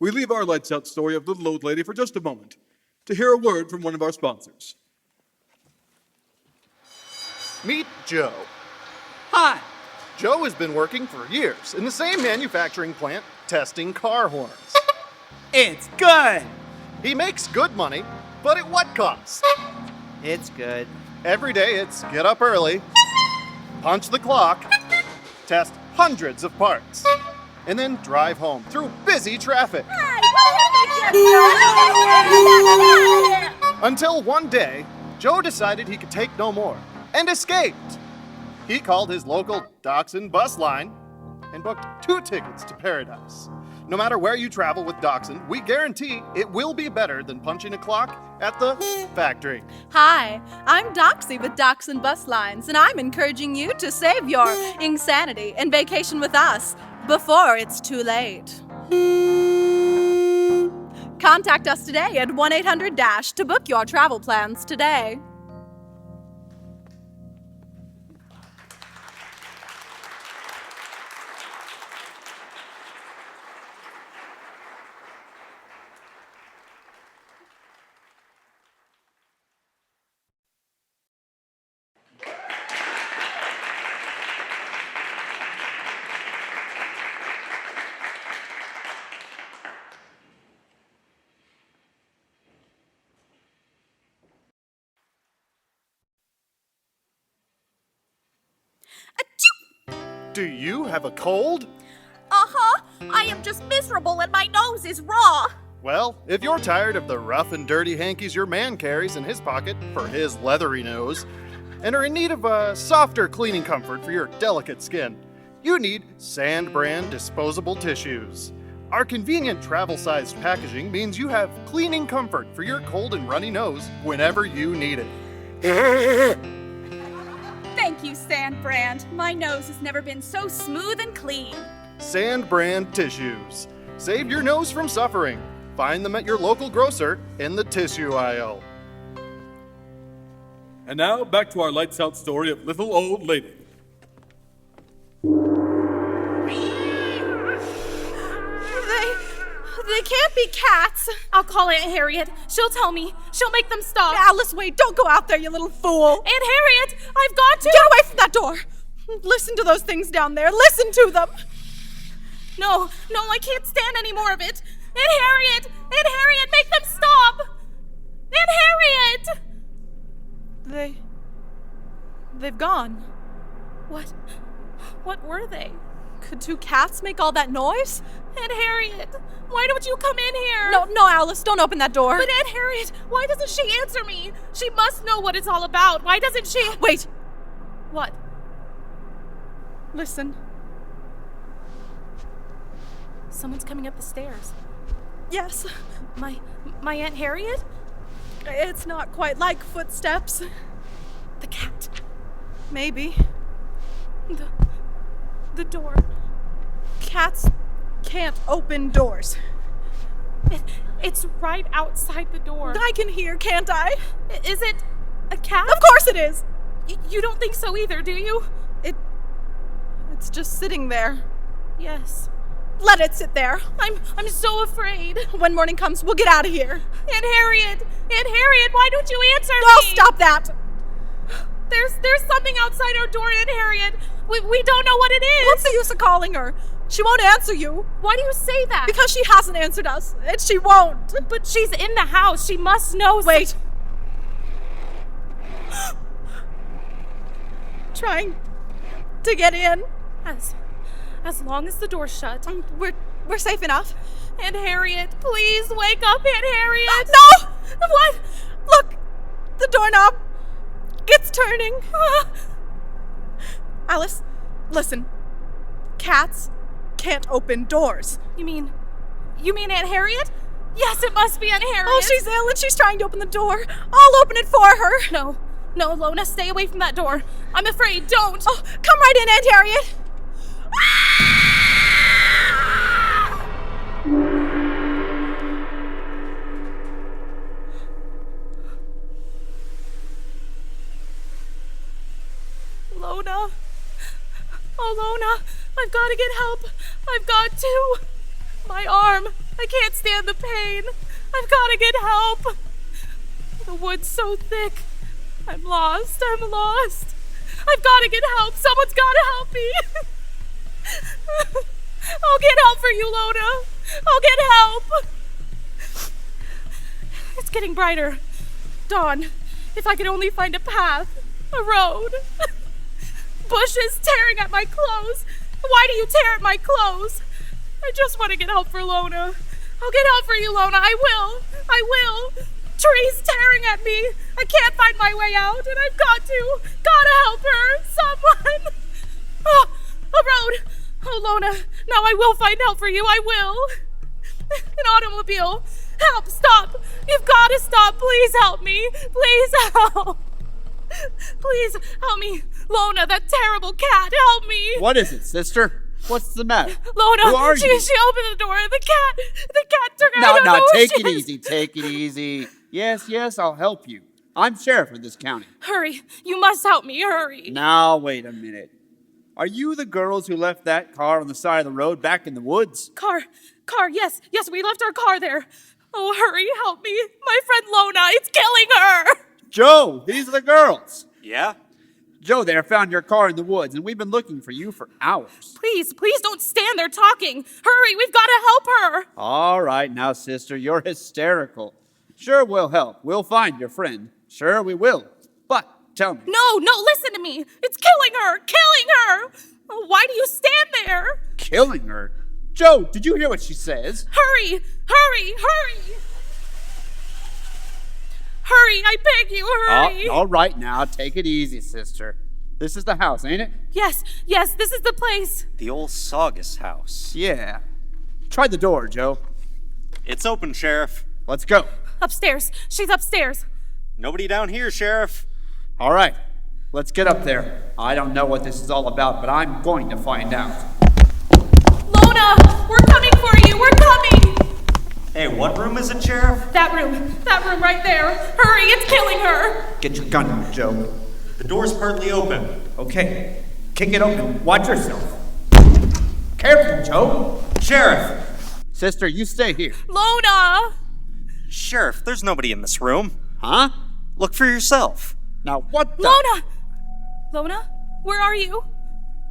we leave our lights out story of Little Old Lady for just a moment to hear a word from one of our sponsors. Meet Joe. Hi. Joe has been working for years in the same manufacturing plant testing car horns. It's good. He makes good money, but at what cost? It's good. Every day it's get up early, punch the clock, test hundreds of parts, and then drive home through busy traffic. Until one day, Joe decided he could take no more and escaped. He called his local Dachshund bus line and booked 2 tickets to paradise. No matter where you travel with Dachshund, we guarantee it will be better than punching a clock at the factory. Hi, I'm Doxy with Dachshund Bus Lines, and I'm encouraging you to save your insanity and vacation with us before it's too late. Contact us today at 1-800-DASH to book your travel plans today. Do you have a cold? Uh-huh. I am just miserable and my nose is raw. Well, if you're tired of the rough and dirty hankies your man carries in his pocket for his leathery nose, and are in need of a softer cleaning comfort for your delicate skin, you need Sand Brand disposable tissues. Our convenient travel-sized packaging means you have cleaning comfort for your cold and runny nose whenever you need it. Thank you, Sand Brand. My nose has never been so smooth and clean. Sand Brand tissues. Save your nose from suffering. Find them at your local grocer in the tissue aisle. And now, back to our lights out story of Little Old Lady. They can't be cats. I'll call Aunt Harriet. She'll tell me. She'll make them stop. Alice, wait, don't go out there, you little fool. Aunt Harriet, I've got to. Get away from that door. Listen to those things down there. Listen to them. No, I can't stand any more of it. Aunt Harriet! Aunt Harriet, make them stop! Aunt Harriet! They've gone. What were they? Could two cats make all that noise? Aunt Harriet, why don't you come in here? No, Alice, don't open that door. But Aunt Harriet, why doesn't she answer me? She must know what it's all about. Why doesn't she? Wait. What? Listen. Someone's coming up the stairs. Yes. My Aunt Harriet? It's not quite like footsteps. The cat. Maybe. The door. Cats can't open doors. It's right outside the door. I can hear, can't I? Is it a cat? Of course it is! You don't think so either, do you? It's just sitting there. Yes. Let it sit there. I'm so afraid. When morning comes, we'll get out of here. Aunt Harriet, why don't you answer me? No, stop that! There's something outside our door, Aunt Harriet. We don't know what it is. What's the use of calling her? She won't answer you. Why do you say that? Because she hasn't answered us, and she won't. But she's in the house. She must know. Wait. Trying to get in. As long as the door's shut. We're safe enough. Aunt Harriet, please wake up, Aunt Harriet. No! What? Look! The doorknob. It's turning. Alice, listen. Cats can't open doors. You mean Aunt Harriet? Yes, it must be Aunt Harriet. Oh, she's ill and she's trying to open the door. I'll open it for her. No, Lona, stay away from that door. I'm afraid, don't. Oh, come right in, Aunt Harriet. Lona. Oh, Lona, I've got to get help. I've got to. My arm. I can't stand the pain. I've got to get help. The wood's so thick. I'm lost. I've got to get help. Someone's got to help me. I'll get help for you, Lona. I'll get help. It's getting brighter. Dawn. If I could only find a path, a road. Bushes tearing at my clothes. Why do you tear at my clothes? I just want to get help for Lona. I'll get help for you, Lona. I will. Trees tearing at me. I can't find my way out, and I've got to help her. Someone. Oh, a road. Oh, Lona, now I will find help for you. I will. An automobile. Help, stop. You've got to stop. Please help me. Please help. Please help me. Lona, that terrible cat, help me. What is it, sister? What's the matter? Lona, Who are she you? opened the door. The cat took her. Now, I don't know who take she it is. easy. Take it easy. Yes, I'll help you. I'm sheriff of this county. Hurry, you must help me, hurry. Now, wait a minute. Are you the girls who left that car on the side of the road back in the woods? Car, yes, we left our car there. Oh, hurry, help me. My friend Lona, it's killing her. Joe, these are the girls. Yeah? Joe there found your car in the woods, and we've been looking for you for hours. Please don't stand there talking. Hurry, we've got to help her. All right, now, sister, you're hysterical. Sure, we'll help. We'll find your friend. Sure, we will. But tell me. No, listen to me. It's killing her. Oh, why do you stand there? Killing her? Joe, did you hear what she says? Hurry. Hurry, I beg you, hurry. All right, now, take it easy, sister. This is the house, ain't it? Yes, this is the place. The old Saugus house. Yeah. Try the door, Joe. It's open, Sheriff. Let's go. Upstairs. She's upstairs. Nobody down here, Sheriff. All right, let's get up there. I don't know what this is all about, but I'm going to find out. Lona, we're coming for you. We're coming. Hey, what room is it, Sheriff? That room right there. Hurry, it's killing her. Get your gun, Joe. The door's partly open. Okay, kick it open. Watch yourself. Careful, Joe. Sheriff! Sister, you stay here. Lona! Sheriff, there's nobody in this room. Huh? Look for yourself. Now what the... Lona, where are you?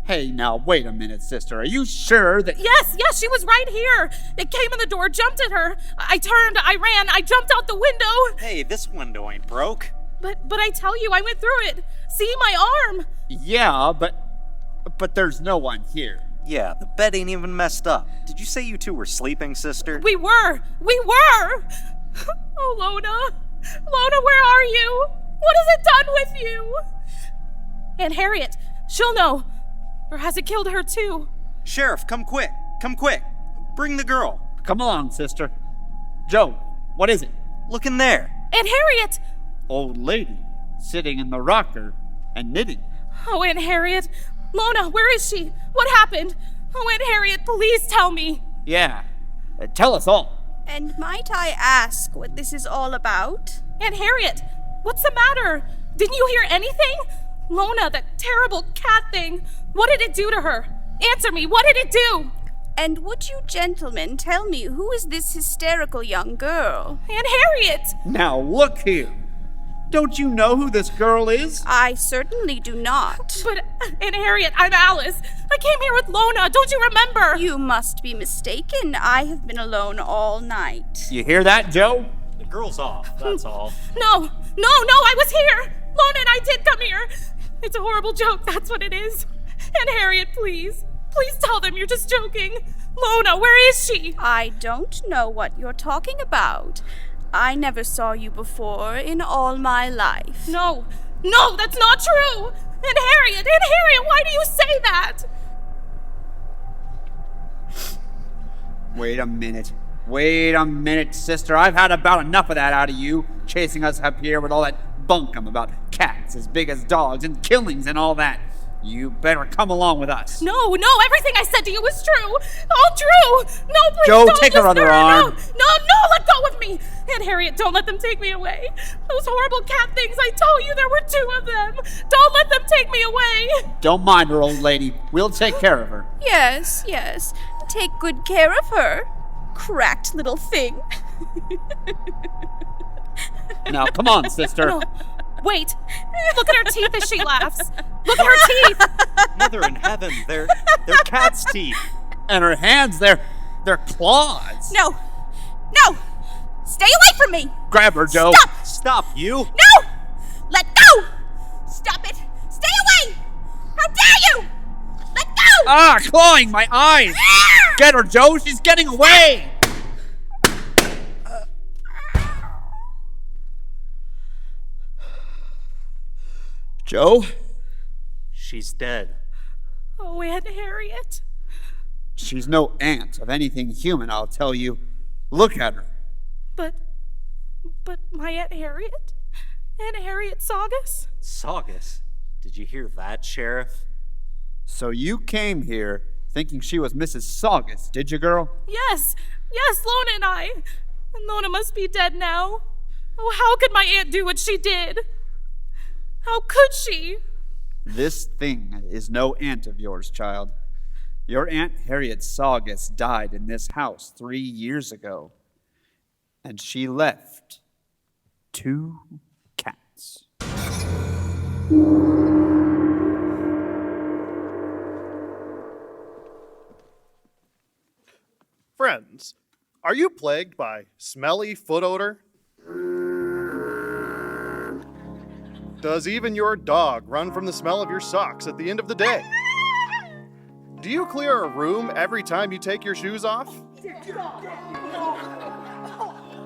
Hey, now, wait a minute, sister. Are you sure that... Yes, she was right here. It came in the door, jumped at her. I turned, I ran, I jumped out the window. Hey, this window ain't broke. But I tell you, I went through it. See, my arm. Yeah, but there's no one here. Yeah, the bed ain't even messed up. Did you say you two were sleeping, sister? We were. Oh, Lona. Lona, where are you? What has it done with you? Aunt Harriet, she'll know. Or has it killed her too? Sheriff, come quick. Bring the girl. Come along, sister. Joe, what is it? Look in there. Aunt Harriet! Old lady, sitting in the rocker and knitting. Oh, Aunt Harriet. Lona, where is she? What happened? Oh, Aunt Harriet, please tell me. Yeah, tell us all. And might I ask what this is all about? Aunt Harriet, what's the matter? Didn't you hear anything? Lona, that terrible cat thing. What did it do to her? Answer me, what did it do? And would you gentlemen tell me who is this hysterical young girl? Aunt Harriet! Now look here. Don't you know who this girl is? I certainly do not. But, Aunt Harriet, I'm Alice. I came here with Lona, don't you remember? You must be mistaken. I have been alone all night. You hear that, Joe? The girl's off, that's all. No, I was here. Lona and I did come here. It's a horrible joke, that's what it is. Aunt Harriet, please. Please tell them you're just joking. Lona, where is she? I don't know what you're talking about. I never saw you before in all my life. No, that's not true. Aunt Harriet, why do you say that? Wait a minute, sister. I've had about enough of that out of you, chasing us up here with all that bunkum about cats as big as dogs and killings and all that. You better come along with us. No, everything I said to you was true. All true. No, please Joe, don't take her other arm. No, let go of me. Aunt Harriet, don't let them take me away. Those horrible cat things, I told you there were 2 of them. Don't let them take me away. Don't mind her, old lady. We'll take care of her. Yes. Take good care of her. Cracked little thing. Now, come on, sister. No. Wait, look at her teeth as she laughs. Look at her teeth. Mother in heaven, they're cat's teeth. And her hands, they're claws. No. Stay away from me. Grab her, Joe. Stop, you. No. Let go. Stop it. Stay away. How dare you. Let go. Ah, clawing my eyes. Get her, Joe. She's getting away. Joe? She's dead. Oh, Aunt Harriet. She's no aunt of anything human, I'll tell you. Look at her. But my Aunt Harriet? Aunt Harriet Saugus? Saugus? Did you hear that, Sheriff? So you came here thinking she was Mrs. Saugus, did you, girl? Yes, Lona and I. And Lona must be dead now. Oh, how could my aunt do what she did? How could she? This thing is no aunt of yours, child. Your Aunt Harriet Saugus died in this house 3 years ago. And she left 2 cats. Friends, are you plagued by smelly foot odor? Does even your dog run from the smell of your socks at the end of the day? Do you clear a room every time you take your shoes off?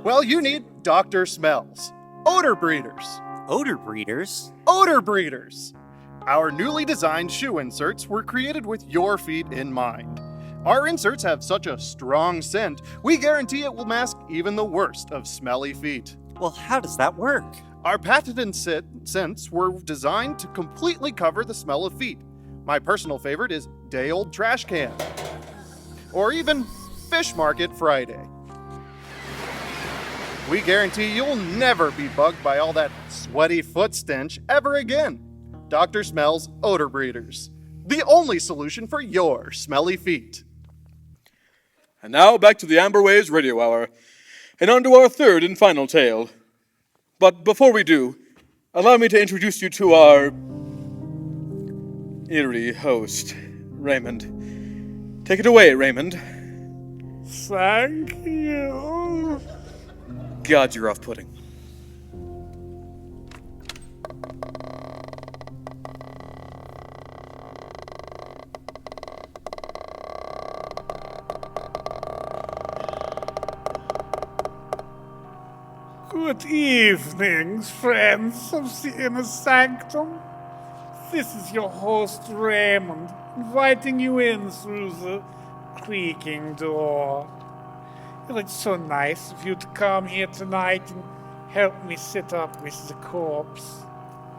Well, you need Dr. Smells. Odor breeders. Odor breeders? Odor breeders. Our newly designed shoe inserts were created with your feet in mind. Our inserts have such a strong scent, we guarantee it will mask even the worst of smelly feet. Well, how does that work? Our patented scents were designed to completely cover the smell of feet. My personal favorite is day-old trash can, or even Fish Market Friday. We guarantee you'll never be bugged by all that sweaty foot stench ever again. Dr. Smells Odor Breeders, the only solution for your smelly feet. And now back to the Amber Waves Radio Hour, and on to our third and final tale. But before we do, allow me to introduce you to our eerie host. Raymond. Take it away, Raymond. Thank you. God, you're off-putting. Good evening, friends of the Inner Sanctum. This is your host, Raymond, inviting you in through the creaking door. It's so nice of you to come here tonight and help me sit up with the corpse.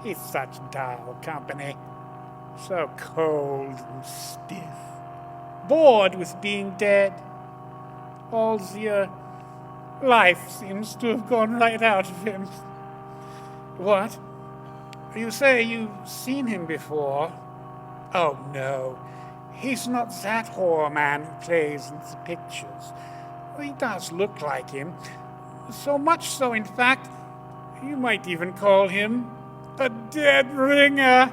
He's such dull company. So cold and stiff. Bored with being dead. All the life seems to have gone right out of him. What? You say you've seen him before? Oh, no. He's not that horror man who plays in the pictures. Well, he does look like him. So much so, in fact, you might even call him a dead ringer.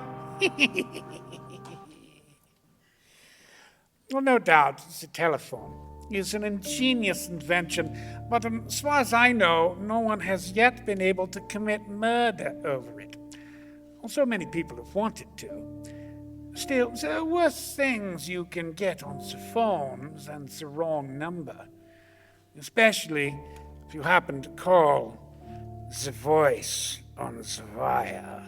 Well, no doubt, the telephone is an ingenious invention, but as far as I know, no one has yet been able to commit murder over it. So many people have wanted to. Still, there are worse things you can get on the phone than the wrong number, especially if you happen to call the voice on the wire.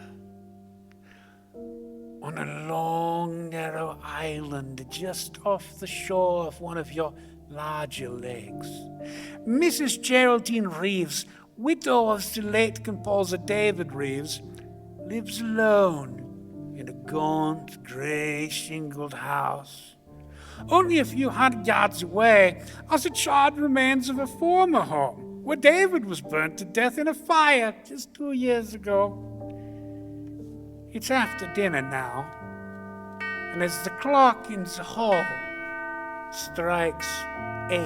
On a long, narrow island just off the shore of one of your larger lakes, Mrs. Geraldine Reeves, widow of the late composer David Reeves, lives alone in a gaunt, gray, shingled house. Only a few hundred yards away are the charred remains of a former home, where David was burnt to death in a fire just 2 years ago. It's after dinner now, and as the clock in the hall strikes 8,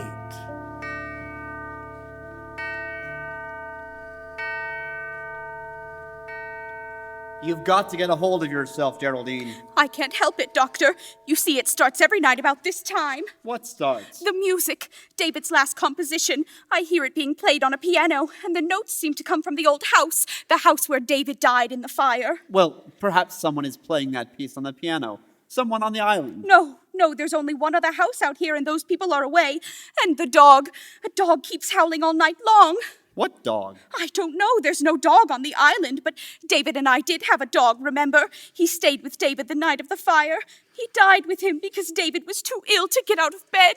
You've got to get a hold of yourself, Geraldine. I can't help it, Doctor. You see, it starts every night about this time. What starts? The music. David's last composition. I hear it being played on a piano, and the notes seem to come from the old house, the house where David died in the fire. Well, perhaps someone is playing that piece on the piano. Someone on the island. No, there's only one other house out here, and those people are away. And the dog. A dog keeps howling all night long. What dog? I don't know. There's no dog on the island, but David and I did have a dog, remember? He stayed with David the night of the fire. He died with him because David was too ill to get out of bed.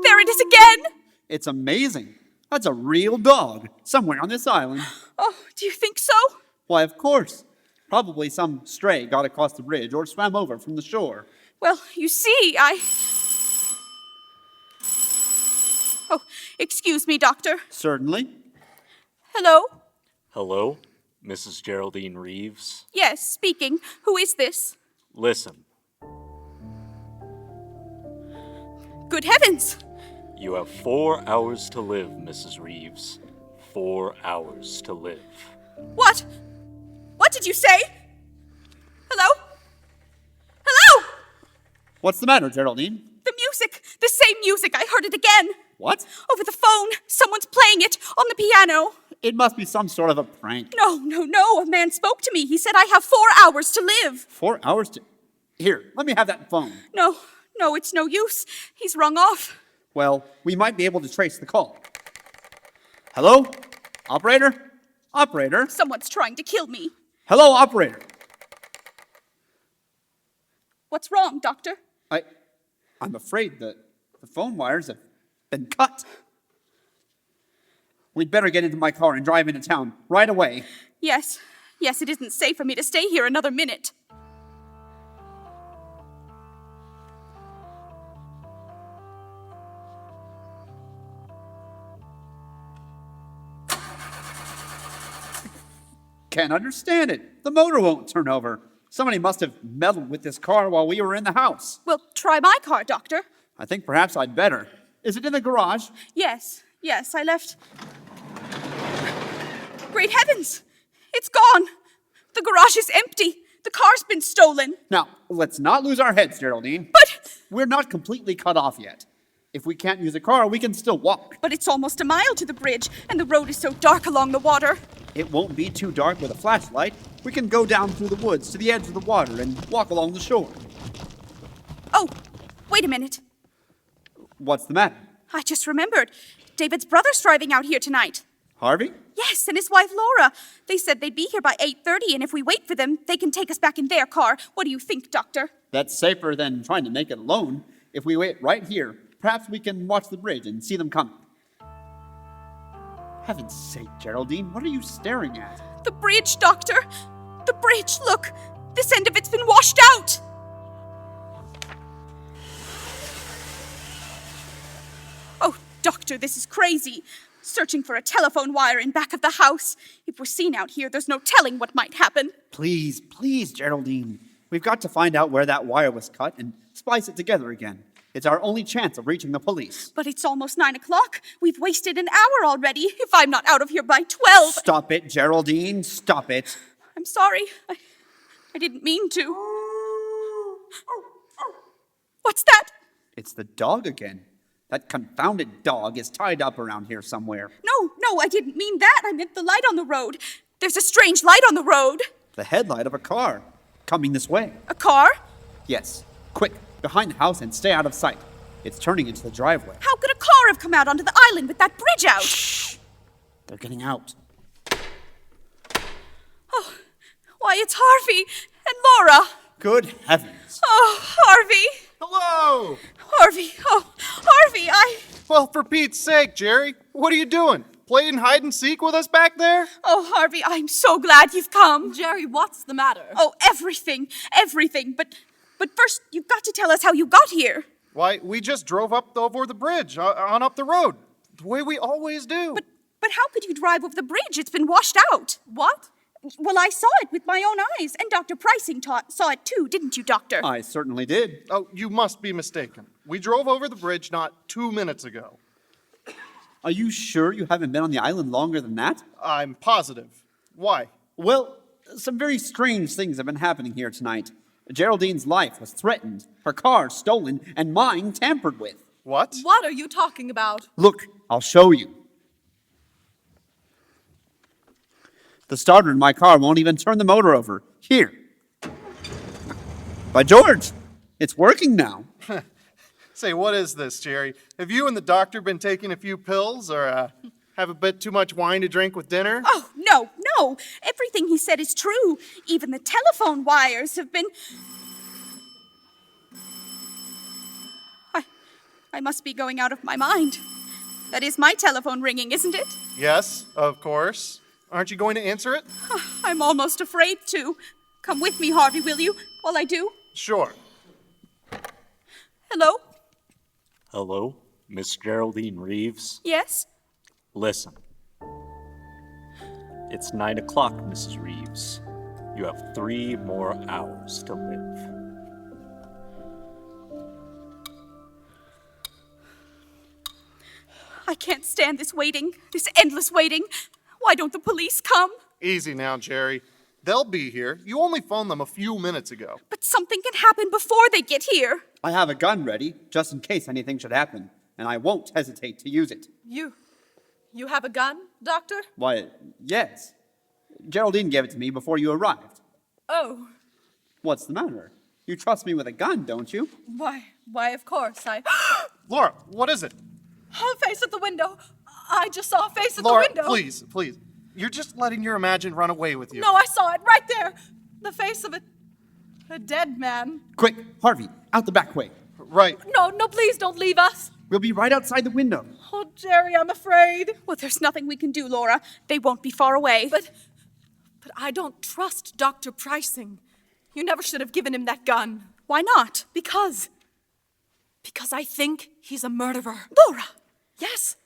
There it is again. It's amazing. That's a real dog, somewhere on this island. Oh, do you think so? Why, of course. Probably some stray got across the bridge or swam over from the shore. Well, you see, Oh, excuse me, Doctor. Certainly. Hello? Hello, Mrs. Geraldine Reeves. Yes, speaking. Who is this? Listen, Good heavens! you have 4 hours to live, Mrs. Reeves. 4 hours to live. What? What did you say? Hello? Hello? What's the matter, Geraldine? The music! The same music! I heard it again! What? Over the phone! Someone's playing it on the piano! It must be some sort of a prank. No! A man spoke to me. He said I have 4 hours to live. 4 hours to... Here, let me have that phone. No, it's no use. He's rung off. Well, we might be able to trace the call. Hello? Operator? Operator? Someone's trying to kill me. Hello, operator. What's wrong, Doctor? I'm afraid that the phone wires have been cut. We'd better get into my car and drive into town right away. Yes, it isn't safe for me to stay here another minute. Can't understand it. The motor won't turn over. Somebody must have meddled with this car while we were in the house. Well, try my car, Doctor. I think perhaps I'd better. Is it in the garage? Yes, I left. Great heavens! It's gone! The garage is empty. The car's been stolen. Now, let's not lose our heads, Geraldine. But We're not completely cut off yet. If we can't use a car, we can still walk. it's almost a mile to the bridge, and the road is so dark along the water. It won't be too dark with a flashlight. We can go down through the woods to the edge of the water and walk along the shore. Oh, wait a minute. What's the matter? I just remembered. David's brother's driving out here tonight. Harvey? Yes, and his wife Laura. They said they'd be here by 8:30, and if we wait for them, they can take us back in their car. What do you think, Doctor? That's safer than trying to make it alone. If we wait right here, perhaps we can watch the bridge and see them coming. Heaven's sake, Geraldine, what are you staring at? The bridge, Doctor. The bridge, look. This end of it's been washed out. Oh, Doctor, this is crazy. Searching for a telephone wire in back of the house. If we're seen out here, there's no telling what might happen. Please, please, Geraldine. We've got to find out where that wire was cut and splice it together again. It's our only chance of reaching the police. But it's almost 9 o'clock. We've wasted an hour already. If I'm not out of here by 12. Stop it, Geraldine. Stop it. I'm sorry. I didn't mean to. What's that? It's the dog again. That confounded dog is tied up around here somewhere. No, I didn't mean that. I meant the light on the road. There's a strange light on the road. The headlight of a car. Coming this way. A car? Yes. Quick, behind the house and stay out of sight. It's turning into the driveway. How could a car have come out onto the island with that bridge out? Shh! They're getting out. Oh, why, it's Harvey and Laura. Good heavens. Oh, Harvey. Hello! Harvey. Oh, Harvey, Well, for Pete's sake, Jerry, what are you doing? Playing hide and seek with us back there? Oh, Harvey, I'm so glad you've come. Jerry, what's the matter? Oh, everything. But first, you've got to tell us how you got here. Why, we just drove up over the bridge, on up the road, the way we always do. But how could you drive over the bridge? It's been washed out. What? Well, I saw it with my own eyes, and Dr. Pricing saw it too, didn't you, Doctor? I certainly did. Oh, you must be mistaken. We drove over the bridge not 2 minutes ago. Are you sure you haven't been on the island longer than that? I'm positive. Why? Well, some very strange things have been happening here tonight. Geraldine's life was threatened, her car stolen, and mine tampered with. What? What are you talking about? Look, I'll show you. The starter in my car won't even turn the motor over. Here. By George, it's working now. Say, what is this, Jerry? Have you and the doctor been taking a few pills or have a bit too much wine to drink with dinner? Oh, no. Everything he said is true. Even the telephone wires have been... I must be going out of my mind. That is my telephone ringing, isn't it? Yes, of course. Aren't you going to answer it? I'm almost afraid to. Come with me, Harvey, will you, while I do? Sure. Hello? Hello, Miss Geraldine Reeves? Yes? Listen. It's 9 o'clock, Mrs. Reeves. You have 3 more hours to live. I can't stand this waiting, this endless waiting. Why don't the police come? Easy now, Jerry. They'll be here. You only phoned them a few minutes ago. But something can happen before they get here. I have a gun ready, just in case anything should happen, and I won't hesitate to use it. You have a gun, Doctor? Why, yes. Geraldine gave it to me before you arrived. Oh, What's the matter? You trust me with a gun, don't you? why, of course, Laura, what is it? A face at the window. I just saw a face at Laura, the window. please. You're just letting your imagination run away with you. No, I saw it right there. The face of a dead man. Quick, Harvey, out the back way. Right. No, please don't leave us. We'll be right outside the window. Oh, Jerry, I'm afraid. Well, there's nothing we can do, Laura. They won't be far away. But I don't trust Dr. Pricing. You never should have given him that gun. Why not? Because I think he's a murderer. Laura! Yes.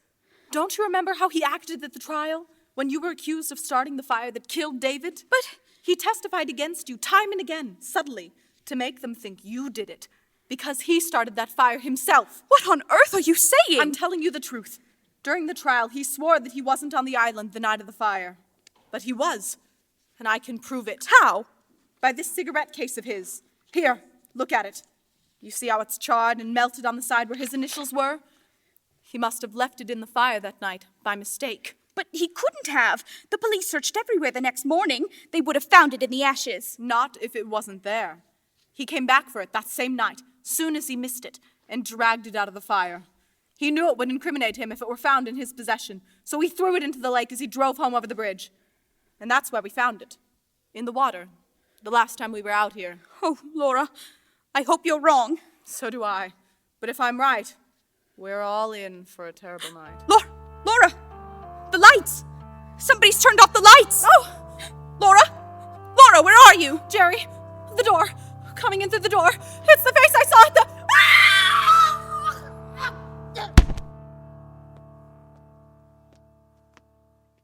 Don't you remember how he acted at the trial when you were accused of starting the fire that killed David? But he testified against you time and again, subtly, to make them think you did it, because he started that fire himself. What on earth are you saying? I'm telling you the truth. During the trial, he swore that he wasn't on the island the night of the fire. But he was, and I can prove it. How? By this cigarette case of his. Here, look at it. You see how it's charred and melted on the side where his initials were? He must have left it in the fire that night, by mistake. But he couldn't have. The police searched everywhere the next morning. They would have found it in the ashes. Not if it wasn't there. He came back for it that same night, soon as he missed it, and dragged it out of the fire. He knew it would incriminate him if it were found in his possession, so he threw it into the lake as he drove home over the bridge. And that's where we found it, in the water, the last time we were out here. Oh, Laura, I hope you're wrong. So do I. But if I'm right, we're all in for a terrible night. Laura! The lights! Somebody's turned off the lights! Oh! Laura, where are you? Jerry, the door. Coming in through the door. It's the face I saw at the...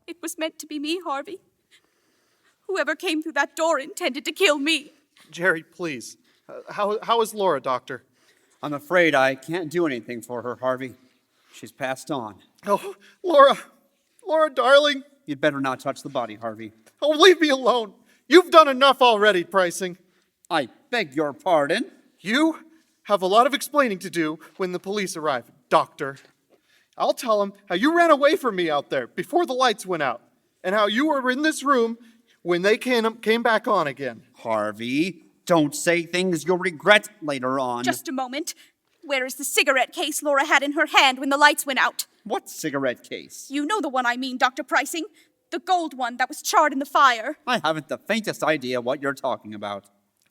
It was meant to be me, Harvey. Whoever came through that door intended to kill me. Jerry, please. How is Laura, Doctor? I'm afraid I can't do anything for her, Harvey. She's passed on. Oh, Laura. Laura, darling. You'd better not touch the body, Harvey. Oh, leave me alone. You've done enough already, Pricing. I beg your pardon. You have a lot of explaining to do when the police arrive, Doctor. I'll tell them how you ran away from me out there before the lights went out, and how you were in this room when they came back on again. Harvey, don't say things you'll regret later on. Just a moment. Where is the cigarette case Laura had in her hand when the lights went out? What cigarette case? You know the one I mean, Dr. Pricing. The gold one that was charred in the fire. I haven't the faintest idea what you're talking about.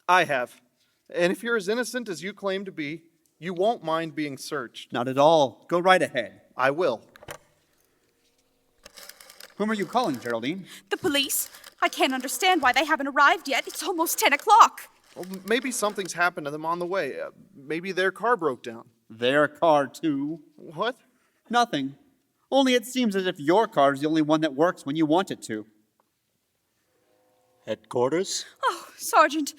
I have. And if you're as innocent as you claim to be, you won't mind being searched. Not at all. Go right ahead. I will. Whom are you calling, Geraldine? The police. I can't understand why they haven't arrived yet. It's almost 10 o'clock. Well, maybe something's happened to them on the way. Maybe their car broke down. Their car, too. What? Nothing. Only it seems as if your car's the only one that works when you want it to. Headquarters? Oh, Sergeant,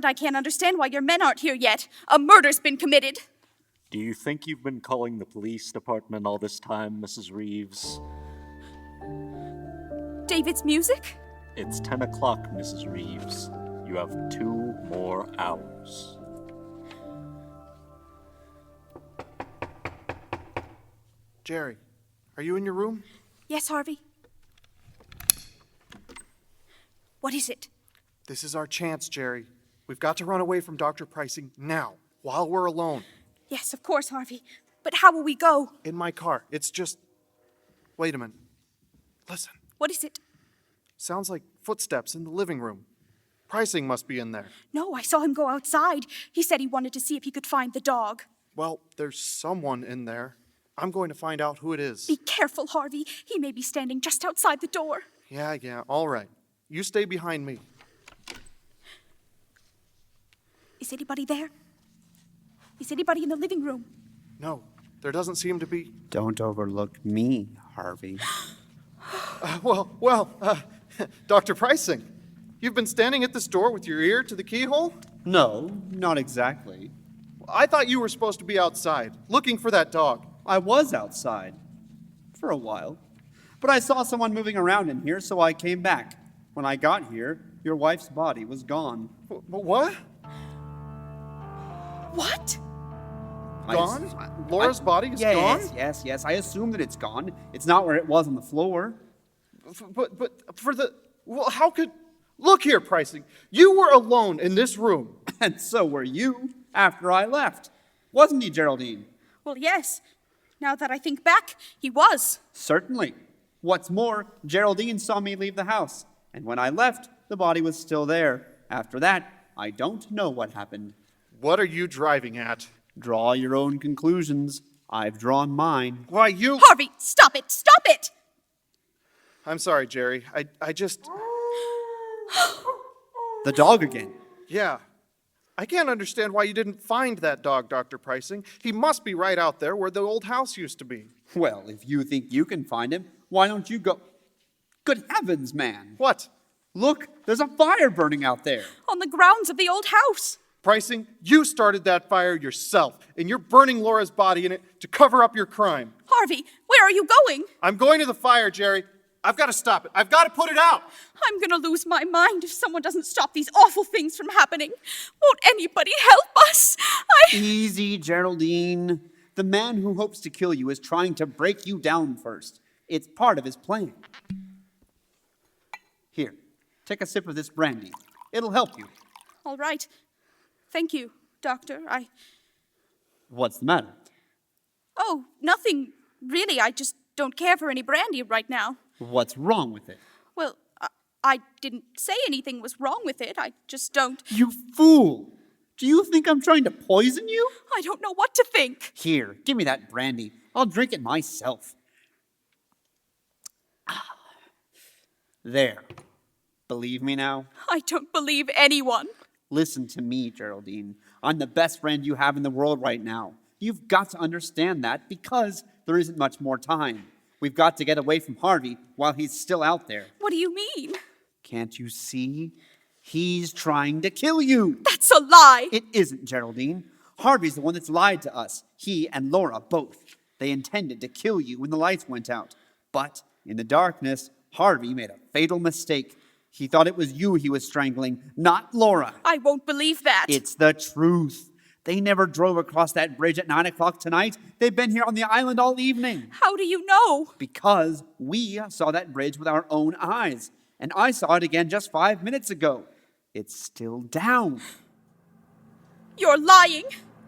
I can't understand why your men aren't here yet. A murder's been committed. Do you think you've been calling the police department all this time, Mrs. Reeves? David's music? It's 10 o'clock, Mrs. Reeves. You have 2 more hours. Jerry, are you in your room? Yes, Harvey. What is it? This is our chance, Jerry. We've got to run away from Dr. Pricing now, while we're alone. Yes, of course, Harvey. But how will we go? In my car. It's just... Wait a minute. Listen. What is it? Sounds like footsteps in the living room. Pricing must be in there. No, I saw him go outside. He said he wanted to see if he could find the dog. Well, there's someone in there. I'm going to find out who it is. Be careful, Harvey. He may be standing just outside the door. Yeah, all right. You stay behind me. Is anybody there? Is anybody in the living room? No, there doesn't seem to be. Don't overlook me, Harvey. Dr. Pricing, you've been standing at this door with your ear to the keyhole? No, not exactly. I thought you were supposed to be outside, looking for that dog. I was outside. For a while. But I saw someone moving around in here, so I came back. When I got here, your wife's body was gone. What? What? Gone? Laura's body is gone? Yes. I assume that it's gone. It's not where it was on the floor. But for the... Well, how could... Look here, Pricing. You were alone in this room. And so were you after I left. Wasn't he, Geraldine? Well, yes. Now that I think back, he was. Certainly. What's more, Geraldine saw me leave the house. And when I left, the body was still there. After that, I don't know what happened. What are you driving at? Draw your own conclusions. I've drawn mine. Why, you... Harvey, stop it! Stop it! I'm sorry, Jerry. I just... The dog again. Yeah. I can't understand why you didn't find that dog, Dr. Pricing. He must be right out there where the old house used to be. Well, if you think you can find him, why don't you go... Good heavens, man. What? Look, there's a fire burning out there. On the grounds of the old house. Pricing, you started that fire yourself, and you're burning Laura's body in it to cover up your crime. Harvey, where are you going? I'm going to the fire, Jerry. I've got to stop it. I've got to put it out. I'm gonna lose my mind if someone doesn't stop these awful things from happening. Won't anybody help us? Easy, Geraldine. The man who hopes to kill you is trying to break you down first. It's part of his plan. Here, take a sip of this brandy. It'll help you. All right. Thank you, Doctor. What's the matter? Oh, nothing really. I just don't care for any brandy right now. What's wrong with it? Well, I didn't say anything was wrong with it. I just don't. You fool! Do you think I'm trying to poison you? I don't know what to think. Here, give me that brandy. I'll drink it myself. There. Believe me now? I don't believe anyone. Listen to me, Geraldine. I'm the best friend you have in the world right now. You've got to understand that because there isn't much more time. We've got to get away from Harvey while he's still out there. What do you mean? Can't you see? He's trying to kill you. That's a lie. It isn't, Geraldine. Harvey's the one that's lied to us. He and Laura both. They intended to kill you when the lights went out. But in the darkness, Harvey made a fatal mistake. He thought it was you he was strangling, not Laura. I won't believe that. It's the truth. They never drove across that bridge at 9 o'clock tonight. They've been here on the island all evening. How do you know? Because we saw that bridge with our own eyes. And I saw it again just 5 minutes ago. It's still down. You're lying.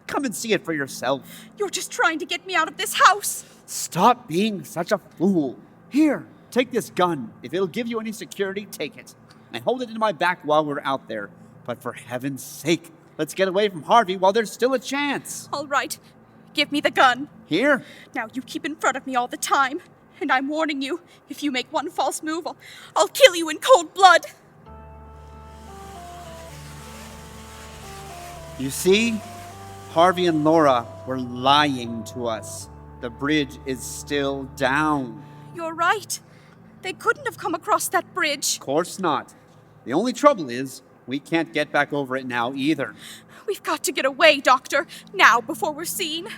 Come and see it for yourself. You're just trying to get me out of this house. Stop being such a fool. Here, take this gun. If it'll give you any security, take it. And hold it in my back while we're out there. But for heaven's sake, let's get away from Harvey while there's still a chance. All right. Give me the gun. Here? Now you keep in front of me all the time. And I'm warning you, if you make one false move, I'll kill you in cold blood. You see? Harvey and Laura were lying to us. The bridge is still down. You're right. They couldn't have come across that bridge. Of course not. The only trouble is, we can't get back over it now either. We've got to get away, Doctor. Now, before we're seen.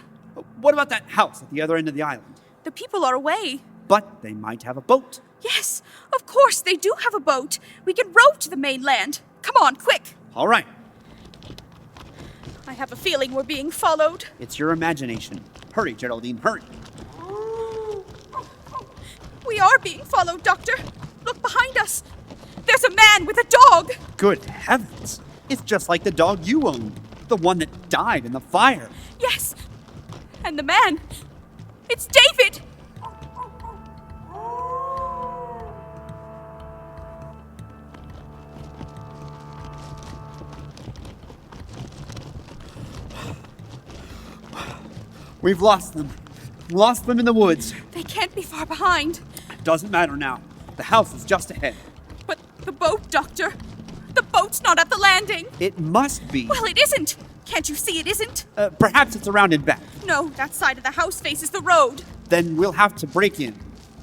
What about that house at the other end of the island? The people are away. But they might have a boat. Yes, of course, they do have a boat. We can row to the mainland. Come on, quick. All right. I have a feeling we're being followed. It's your imagination. Hurry, Geraldine, hurry. We are being followed, Doctor. Look behind us. There's a man with a dog. Good heavens. It's just like the dog you owned. The one that died in the fire. Yes. And the man. It's David. We've lost them. Lost them in the woods. They can't be far behind. Doesn't matter now. The house is just ahead. But the boat, Doctor. The boat's not at the landing. It must be. Well, it isn't. Can't you see it isn't? Perhaps it's around and back. No, that side of the house faces the road. Then we'll have to break in.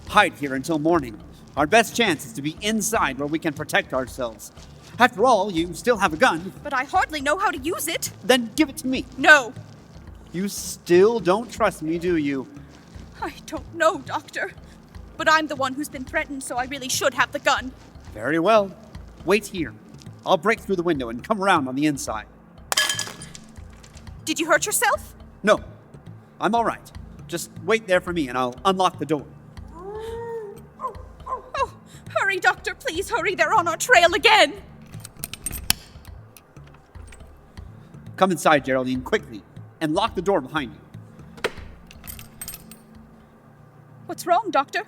Hide here until morning. Our best chance is to be inside where we can protect ourselves. After all, you still have a gun. But I hardly know how to use it. Then give it to me. No. You still don't trust me, do you? I don't know, Doctor. But I'm the one who's been threatened, so I really should have the gun. Very well. Wait here. I'll break through the window and come around on the inside. Did you hurt yourself? No. I'm all right. Just wait there for me and I'll unlock the door. Oh, hurry, Doctor. Please hurry. They're on our trail again. Come inside, Geraldine, quickly, and lock the door behind you. What's wrong, Doctor?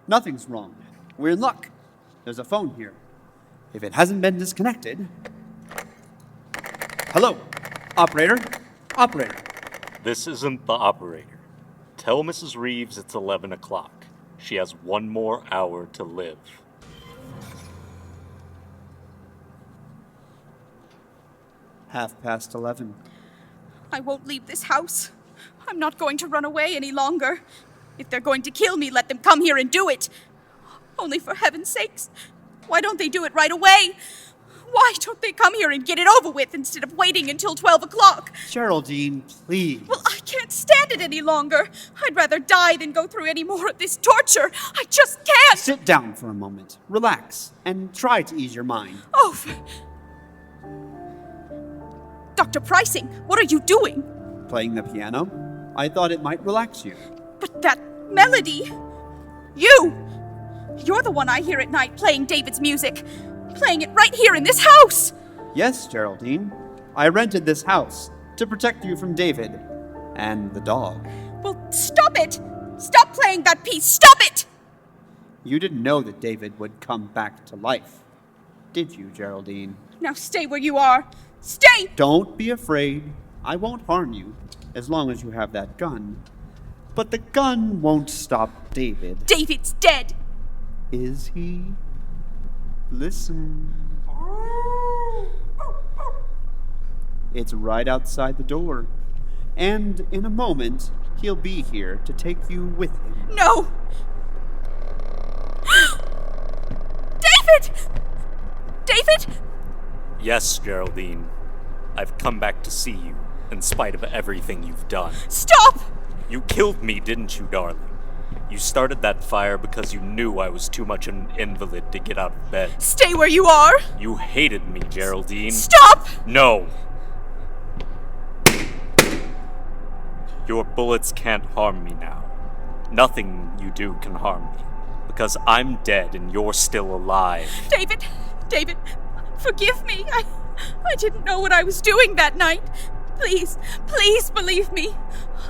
Nothing's wrong. We're in luck. There's a phone here. If it hasn't been disconnected... Hello? Operator? Operator. This isn't the operator. Tell Mrs. Reeves it's 11 o'clock. She has 1 more hour to live. Half past 11. I won't leave this house. I'm not going to run away any longer. If they're going to kill me, let them come here and do it. Only for heaven's sakes, why don't they do it right away? Why don't they come here and get it over with instead of waiting until 12 o'clock? Geraldine, please. Well, I can't stand it any longer. I'd rather die than go through any more of this torture. I just can't. Sit down for a moment, relax, and try to ease your mind. Oh. Dr. Pricing, what are you doing? Playing the piano? I thought it might relax you. But that melody. You're the one I hear at night playing David's music. Playing it right here in this house. Yes, Geraldine. I rented this house to protect you from David and the dog. Well, stop it! Stop playing that piece! Stop it! You didn't know that David would come back to life, did you, Geraldine? Now stay where you are. Stay! Don't be afraid. I won't harm you as long as you have that gun. But the gun won't stop David. David's dead. Is he? Listen. It's right outside the door. And in a moment, he'll be here to take you with him. No! David! David? Yes, Geraldine. I've come back to see you, in spite of everything you've done. Stop! You killed me, didn't you, darling? You started that fire because you knew I was too much an invalid to get out of bed. Stay where you are! You hated me, Geraldine. Stop! No! Your bullets can't harm me now. Nothing you do can harm me, because I'm dead and you're still alive. David, forgive me. I didn't know what I was doing that night. Please believe me.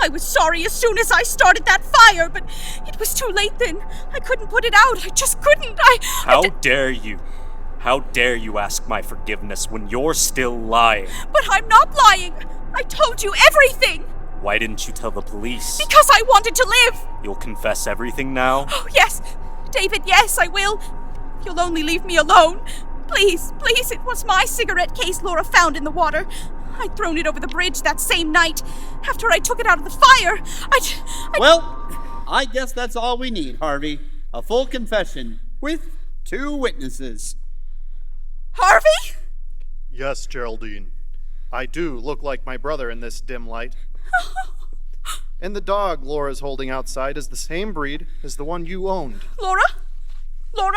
I was sorry as soon as I started that fire, but it was too late then. I couldn't put it out. I just couldn't. How dare you? How dare you ask my forgiveness when you're still lying? But I'm not lying. I told you everything. Why didn't you tell the police? Because I wanted to live. You'll confess everything now? Oh, yes. David, yes, I will. You'll only leave me alone. Please, it was my cigarette case Laura found in the water. I'd thrown it over the bridge that same night. After I took it out of the fire, Well, I guess that's all we need, Harvey. A full confession with 2 witnesses. Harvey? Yes, Geraldine. I do look like my brother in this dim light. And the dog Laura's holding outside is the same breed as the one you owned. Laura?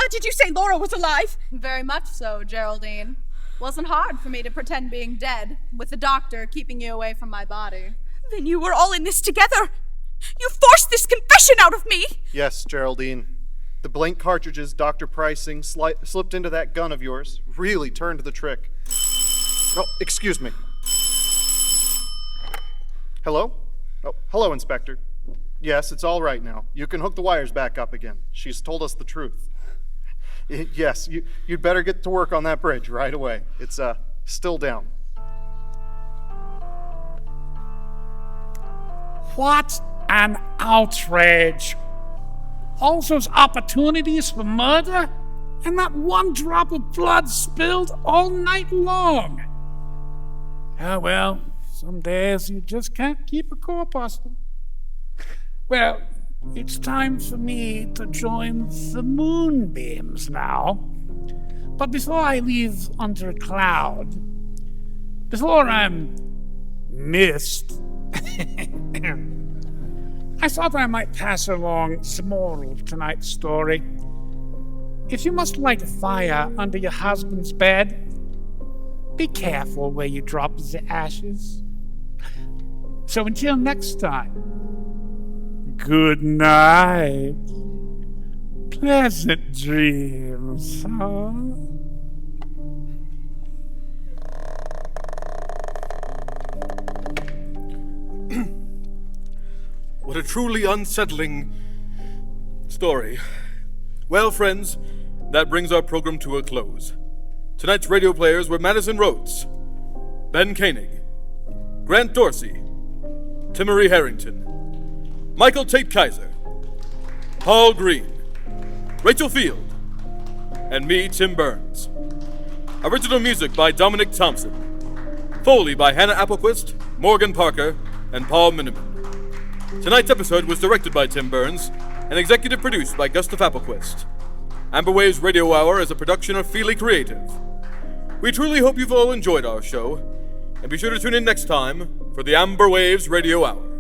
Did you say Laura was alive? Very much so, Geraldine. Wasn't hard for me to pretend being dead, with the doctor keeping you away from my body. Then you were all in this together. You forced this confession out of me. Yes, Geraldine. The blank cartridges Dr. Pricing slipped into that gun of yours really turned the trick. Oh, excuse me. Hello? Oh, hello, Inspector. Yes, it's all right now. You can hook the wires back up again. She's told us the truth. Yes, you'd better get to work on that bridge right away. It's still down. What an outrage! All those opportunities for murder, and not one drop of blood spilled all night long. Ah, well, some days you just can't keep a corpuscle. Well, it's time for me to join the moonbeams now. But before I leave under a cloud, before I'm missed, I thought I might pass along the moral of tonight's story. If you must light a fire under your husband's bed, be careful where you drop the ashes. So until next time, good night. Pleasant dreams, huh? What a truly unsettling story. Well, friends, that brings our program to a close. Tonight's radio players were Madison Rhodes, Ben Koenig, Grant Dorsey, Timmery Harrington, Michael Tate Kaiser, Paul Green, Rachel Field, and me, Tim Burns. Original music by Dominic Thompson. Foley by Hannah Applequist, Morgan Parker, and Paul Miniman. Tonight's episode was directed by Tim Burns and executive produced by Gustav Applequist. Amberwave's Radio Hour is a production of Feely Creative. We truly hope you've all enjoyed our show, and be sure to tune in next time for the Amber Waves Radio Hour.